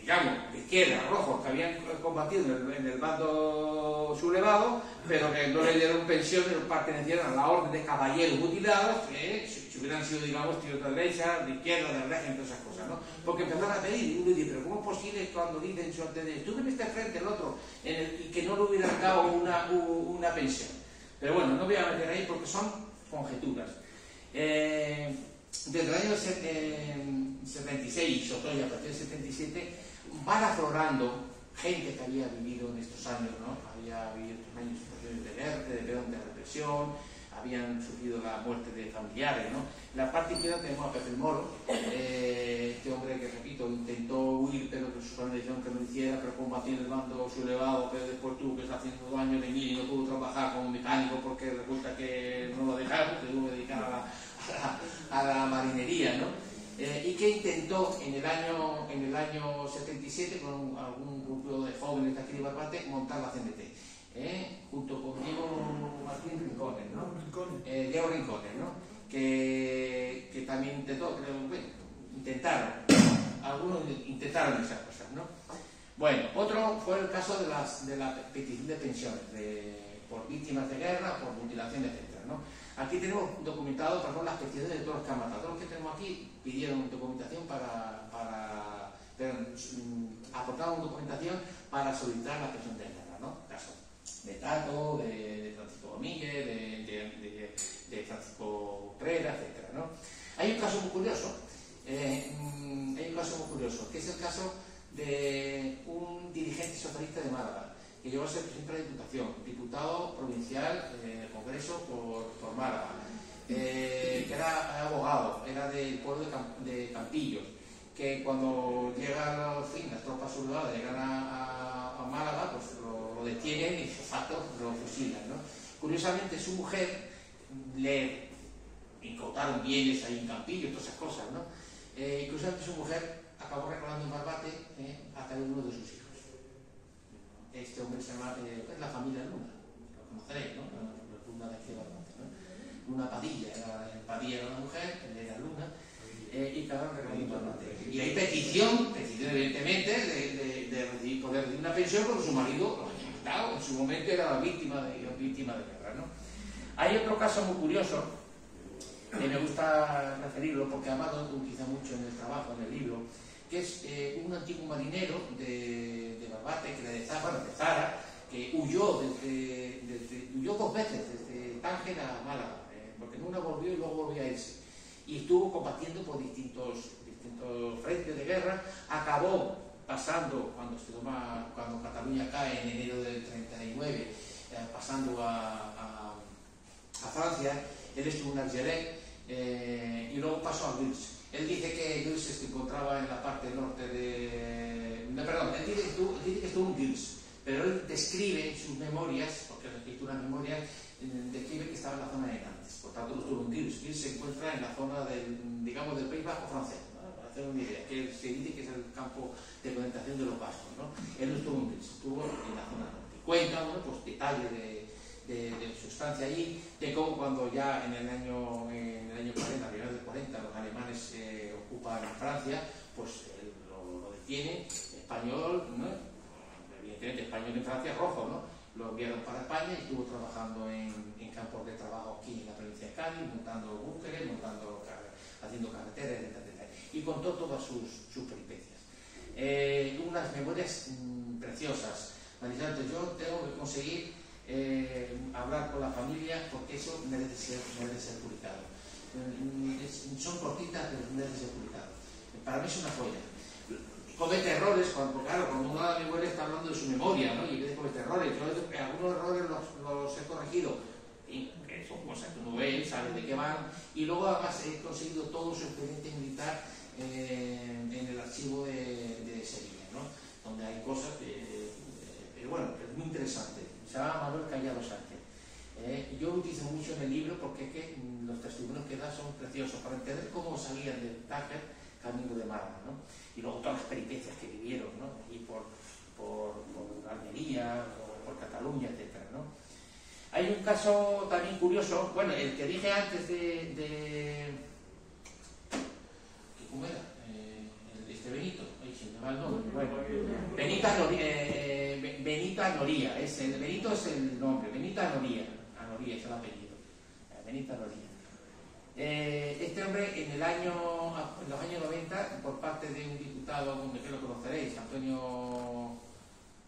digamos, de izquierda, rojos, que habían combatido en el bando sublevado, pero que no le dieron pensión, pertenecieron a la orden de caballeros mutilados, que si hubieran sido, digamos, tíos de derecha, de izquierda, de régimen, todas esas cosas, ¿no? Porque empezaron a pedir, y uno dice, pero ¿cómo es posible cuando dicen su antecedente? Tú que viste frente al otro, y que no le hubieran dado una pensión? Pero bueno, no voy a meter ahí porque son conjeturas. Desde el año 76, o todavía a partir del 77, van aflorando gente que había vivido en estos años, ¿no? Había vivido estos años situaciones de guerra, de represión, habían sufrido la muerte de familiares, ¿no? En la parte izquierda tenemos a Pepe el Moro, este hombre que, repito, intentó huir, pero que su familia dijeron que no hiciera, pero combatió en el bando sublevado, pero después tuvo que estar haciendo daño de mil y no pudo trabajar como mecánico porque resulta que no lo dejaron, se tuvo que dedicar a la marinería, ¿no? Y que intentó en el año 77 con algún grupo de jóvenes de aquí de Barbate montar la CNT, junto con Diego Martín Rincones, ¿no? Diego Rincones, ¿no? Que también intentó, algunos intentaron esas cosas, ¿no? Bueno, otro fue el caso de la petición de pensiones por víctimas de guerra, por mutilación, etcétera, ¿no? Aquí tenemos documentado, por ejemplo, las peticiones de todos los que han matado. Todos los que tenemos aquí pidieron documentación aportaron documentación para solicitar la pensión de guerra, ¿no? Caso de Tato, de Francisco Domínguez, de Francisco Preda, etcétera, ¿no? Hay un caso muy curioso, que es el caso de un dirigente socialista de Málaga, que llegó a ser presidente de la Diputación, diputado provincial en el Congreso por Málaga, que era abogado, era del pueblo de Campillos, que cuando llegan las tropas sublevadas llegan a Málaga, pues lo detienen y de facto lo fusilan, ¿no? Curiosamente, su mujer le incautaron bienes ahí en Campillos, todas esas cosas, ¿no? Y curiosamente su mujer acabó reclamando en Barbate a través de uno de sus hijos. Este hombre se llama la familia Luna, lo conoceréis, ¿no? La Luna de aquí de Barbate, ¿no? Luna Padilla era una mujer, él era Luna, y acabaron reclamando en Barbate. Y hay petición evidentemente, de poder recibir una pensión porque su marido lo había matado, en su momento era víctima de guerra, ¿no? Hay otro caso muy curioso, que me gusta referirlo porque además lo utiliza mucho en el trabajo, en el libro, que es un antiguo marinero de Barbate, que era de Zara, que huyó dos veces desde Tánger a Málaga, porque en una volvió y luego volvió a irse. Y estuvo combatiendo por distintos frentes de guerra, acabó pasando, cuando Cataluña cae en enero del 39, pasando a Francia. Él estuvo en Algeret y luego pasó a Guils. Él dice que Guils se encontraba en la parte norte él dice que estuvo en Guils, pero él describe en sus memorias, porque la escritura en memorias, describe que estaba en la zona de Nantes. Por tanto, no estuvo en Guils. Guils se encuentra en la zona del País Vasco francés, ¿no? Para hacer una idea, que se dice que es el campo de concentración de los vascos, ¿no? Él no estuvo en Guils, estuvo en la zona norte. Cuenta, bueno, pues detalles de su estancia allí, de cómo cuando ya en el año 40, a finales del 40, los alemanes ocupan Francia, pues lo detienen, español, ¿no? Evidentemente español en Francia, rojo, ¿no? Lo enviaron para España y estuvo trabajando en campos de trabajo aquí en la provincia de Cádiz, montando búnkeres, haciendo carreteras, etc. Y contó todas sus peripecias. Unas memorias preciosas. Marisante, yo tengo que conseguir hablar con la familia porque eso merece ser publicado. Son cortitas, pero merece ser publicado. Para mí es una joya. Comete errores, cuando uno da memoria está hablando de su memoria, ¿no? Y a veces comete errores. Yo algunos errores los he corregido, que son cosas que uno ve, sabe de qué van, y luego además he conseguido todo su expediente militar en el archivo de Sevilla, ¿no? Donde hay cosas que es muy interesante. Se llama Manuel Callado Sánchez. Yo lo utilizo mucho en el libro porque es que los testimonios que da son preciosos para entender cómo salían del Tánger camino de Málaga, ¿no? Y luego todas las peripecias que vivieron, ¿no? Y por Almería, por Cataluña, etcétera, ¿no? Hay un caso también curioso, bueno, el que dije antes ¿cómo era? Benito, ahí se me va el nombre, bueno, Benito Anoría, Benito es el nombre, Benito Anoría es el apellido, Benito Anoría. Este hombre en los años 90, por parte de un diputado que lo conoceréis, Antonio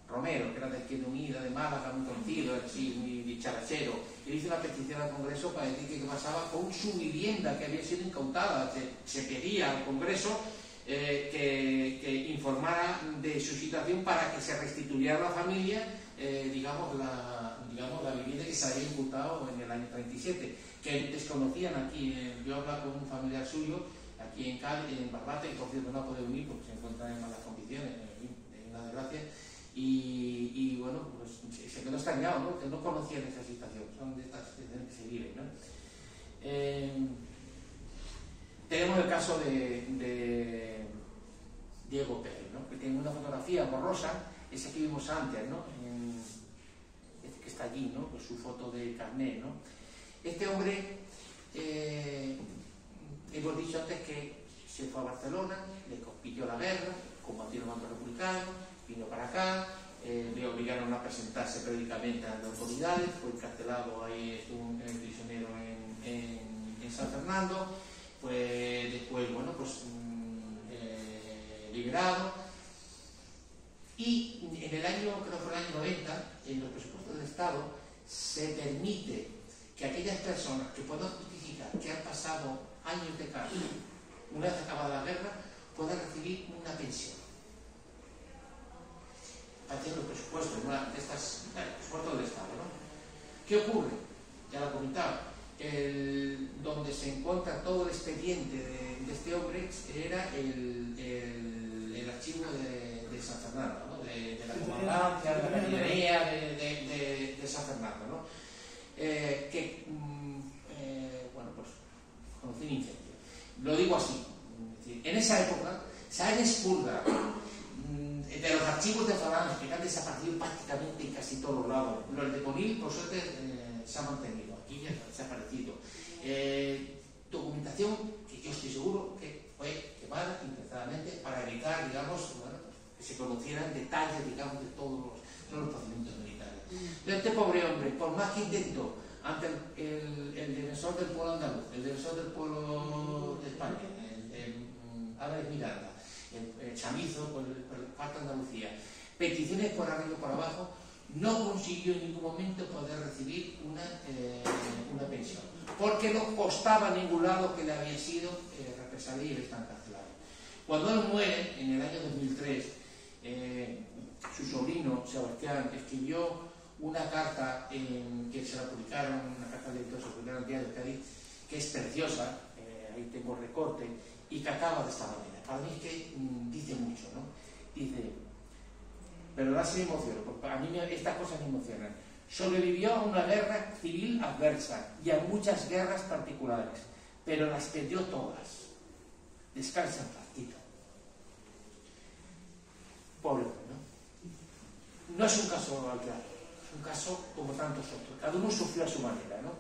Romero, que era de Izquierda Unida de Málaga, muy conocido, así, muy dicharachero, él hizo una petición al Congreso para decir que qué pasaba con su vivienda que había sido incautada. Se pedía al Congreso que informara de su situación para que se restituyera a la familia, digamos, la vivienda que se había incautado en el año 37, que desconocían aquí. Yo hablaba con un familiar suyo aquí en Cádiz, en Barbate, que por cierto no ha podido unir porque se encuentra en malas condiciones, en una desgracia, y bueno, pues se quedó extrañado, ¿no? Que no conocían esa situación. Son de estas situaciones que se viven, ¿no? Tenemos el caso de Diego Pérez, ¿no? Que tiene una fotografía borrosa, esa que vimos antes, ¿no? Que está allí, ¿no? Con su foto de carnet, ¿no? Este hombre, hemos dicho antes que se fue a Barcelona, le compitió la guerra, combatió el bando republicano, vino para acá, le obligaron a presentarse periódicamente a las autoridades, fue encarcelado ahí, estuvo prisionero en San Fernando, pues después, bueno, pues liberado, y en el año, creo que fue el año 90, en los presupuestos del Estado se permite que aquellas personas que puedan justificar que han pasado años de cárcel una vez acabada la guerra puedan recibir una pensión. Haciendo los presupuestos, una de estas, presupuestos del Estado, ¿no? ¿Qué ocurre? Ya lo he comentado. Donde se encuentra todo el expediente de este hombre era el archivo de San Fernando, ¿no? De la comandancia, de la cañería de San Fernando, ¿no? Bueno, pues conocí un incendio. Lo digo así. En esa época se han expurgado de los archivos de Falange, que han desaparecido prácticamente en casi todos los lados. Los de Conil, por suerte, se ha mantenido. Aquí ya se ha desaparecido. Documentación que yo estoy seguro que fue quemada intentadamente para evitar, digamos, bueno, que se conocieran detalles, digamos, de todos los procedimientos militares. Pero este pobre hombre, por más que intentó ante el defensor del pueblo andaluz, el defensor del pueblo de España, Álvarez Miranda, el Chamizo por el Pacto de Andalucía, peticiones por arriba y por abajo, no consiguió en ningún momento poder recibir una pensión, porque no constaba en ningún lado que le había sido represalia y él está encarcelado. Cuando él muere, en el año 2003, su sobrino, Sebastián, escribió una carta que se la publicaron, una carta de editor, se publicaron en el Diario de Cádiz, que es preciosa, ahí tengo el recorte, y que acaba de esta manera. Para mí es que dice mucho, ¿no? Dice, pero ahora sí me emociono, porque a mí estas cosas me emocionan. Sobrevivió a una guerra civil adversa y a muchas guerras particulares, pero las perdió todas. Descansa en paz, Tito. Pobre, ¿no? No es un caso aislado, es un caso como tantos otros. Cada uno sufrió a su manera, ¿no?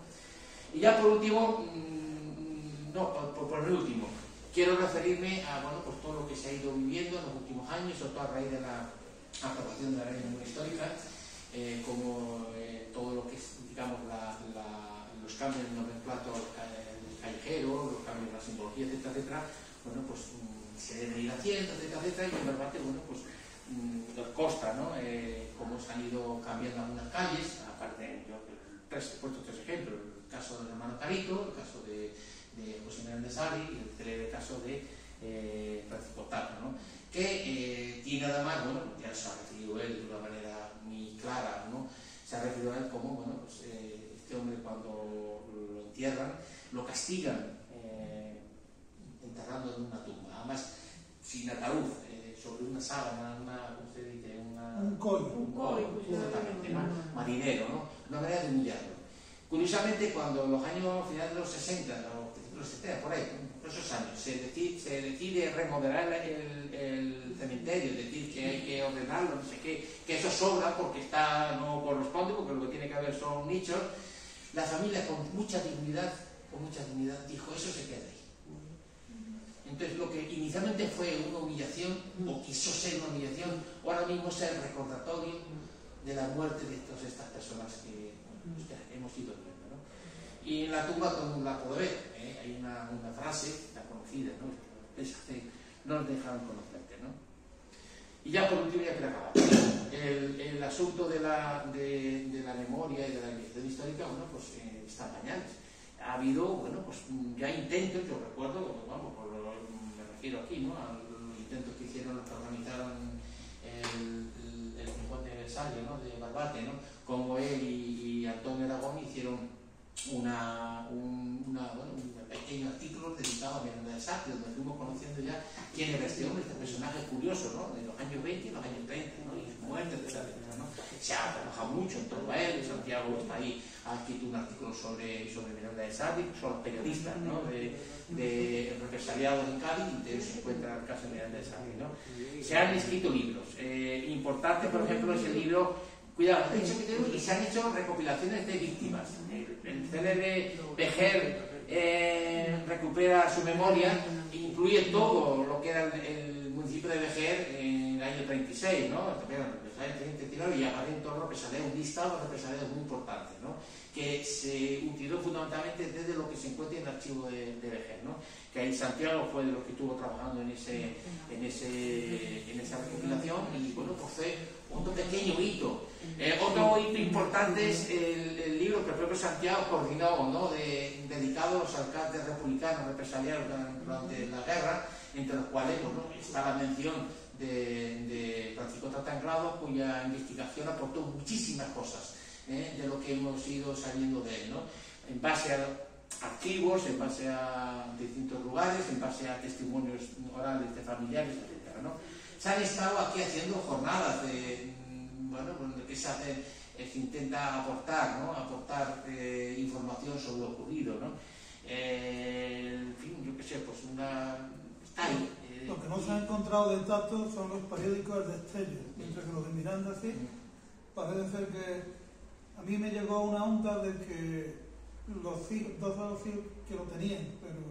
Y ya por último, por el último, quiero referirme a, bueno, pues todo lo que se ha ido viviendo en los últimos años, sobre todo a raíz de la aprobación de la ley de memoria histórica, como todo lo que es, digamos, los cambios en los nomenclatos callejeros, los cambios en la simbología, etcétera, etcétera. Bueno, pues se deben ir haciendo, etcétera, etcétera, y en verdad, bueno, pues nos consta, ¿no? Cómo se han ido cambiando algunas calles, aparte, yo he puesto tres ejemplos: el caso del hermano Carito, el caso de José Miguel de Sari y el célebre caso de Francisco Tato, ¿no? Que tiene además, bueno, ya se ha referido él de una manera muy clara, ¿no? Se ha referido a él como, bueno, pues este hombre cuando lo entierran, lo castigan enterrando en una tumba, además sin ataúd, sobre una sábana, ¿cómo se dice? Un collo, exactamente, ¿no? Marinero, ¿no? Una manera de humillarlo. Curiosamente, cuando en los años finales de los 60, o los 70, por ahí, por esos años, se decide remodelar el cementerio, es decir, que hay que ordenarlo, no sé qué, que eso sobra porque no corresponde, porque lo que tiene que haber son nichos, la familia con mucha dignidad dijo, eso se queda ahí. Entonces lo que inicialmente fue una humillación, o quiso ser una humillación, o ahora mismo es el recordatorio de la muerte de todas estas personas que, bueno, que hemos ido viendo, ¿no? Y en la tumba todo el mundo la puede ver, ¿eh? Hay una frase, la conocida, ¿no? No nos dejaron conocerte, ¿no? Y ya por último, ya quiero acabar. El asunto de la memoria y de la investigación histórica, bueno, pues está en pañales. Ha habido, bueno, pues ya intentos, yo recuerdo, vamos, me refiero aquí, ¿no? A los intentos que hicieron los que organizaron el 50 aniversario, ¿no? De Barbate, ¿no? Como él y Antonio Aragón hicieron un pequeño artículo dedicado a Miranda de Sartre, donde fuimos conociendo ya quién era este hombre, este personaje curioso, ¿no? De los años 20 y los años 30, ¿no? Y su muerte, etcétera, ¿no? Se ha trabajado mucho en torno a él. Santiago está ahí, ha escrito un artículo sobre Miranda de Sartre, son los periodistas, ¿no? de represaliados en Cádiz, y de se encuentra el caso de Miranda de Sartre, ¿no? Se han escrito libros. Importante, por ejemplo, es el libro. Cuidado, y se han hecho recopilaciones de víctimas. El célebre Vejer recupera su memoria, incluye todo lo que era el municipio de Vejer en el año 36, ¿no? Y aparecen todos los represaliados, un listado de represaliados muy importantes, ¿no? Que se utilizó fundamentalmente desde lo que se encuentra en el archivo de Vejer, ¿no? Que ahí Santiago fue de los que estuvo trabajando en esa recopilación, y bueno, pues fue otro pequeño hito. Otro hito importante es el libro que el propio Santiago coordinó, ¿no? Dedicado a los alcaldes republicanos represaliados durante la guerra, entre los cuales, bueno, está la mención de Francisco Tatanglado, cuya investigación aportó muchísimas cosas de lo que hemos ido sabiendo de él, ¿no? En base a archivos, en base a distintos lugares, en base a testimonios orales de familiares, etc., ¿no? Se han estado aquí haciendo jornadas de, bueno, donde que se intenta aportar, ¿no? Aportar información sobre lo ocurrido, ¿no? En fin, yo qué sé, pues está ahí. Lo que no se ha encontrado de tacto son los periódicos de Destello, mientras que los de Miranda sí. Parece ser que a mí me llegó una onda de que dos de los hijos que lo tenían, pero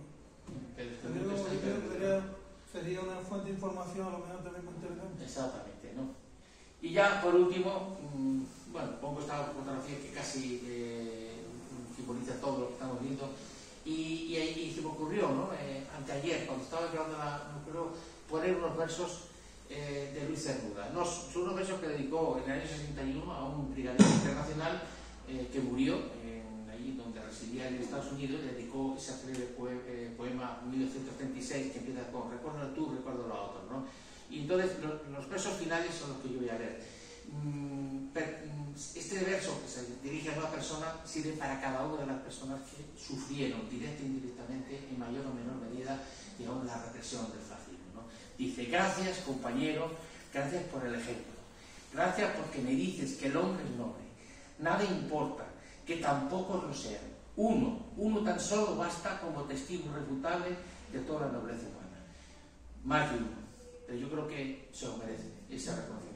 sería una fuente de información a lo mejor también muy interesante. Exactamente, ¿no? Y ya por último, bueno, pongo esta fotografía que casi simboliza todo lo que estamos viendo, y se me ocurrió, ¿no? Anteayer, cuando estaba grabando me ocurrió poner unos versos de Luis Cernuda. Son unos versos que dedicó en el año 61 a un brigadier internacional que murió allí donde residía en Estados Unidos, y dedicó ese célebre poema 1936 que empieza con recuerdo tú, recuerdo lo otro, ¿no? Y entonces los versos finales son los que yo voy a leer. Este verso que se dirige a una persona sirve para cada una de las personas que sufrieron directa e indirectamente, en mayor o menor medida, digamos, la represión del fascismo, ¿no? Dice: gracias, compañero, gracias por el ejemplo, gracias porque me dices que el hombre es noble, nada importa que tampoco lo sean, uno tan solo basta como testigo irrefutable de toda la nobleza humana. Más de uno, pero yo creo que se lo merece ese reconocimiento.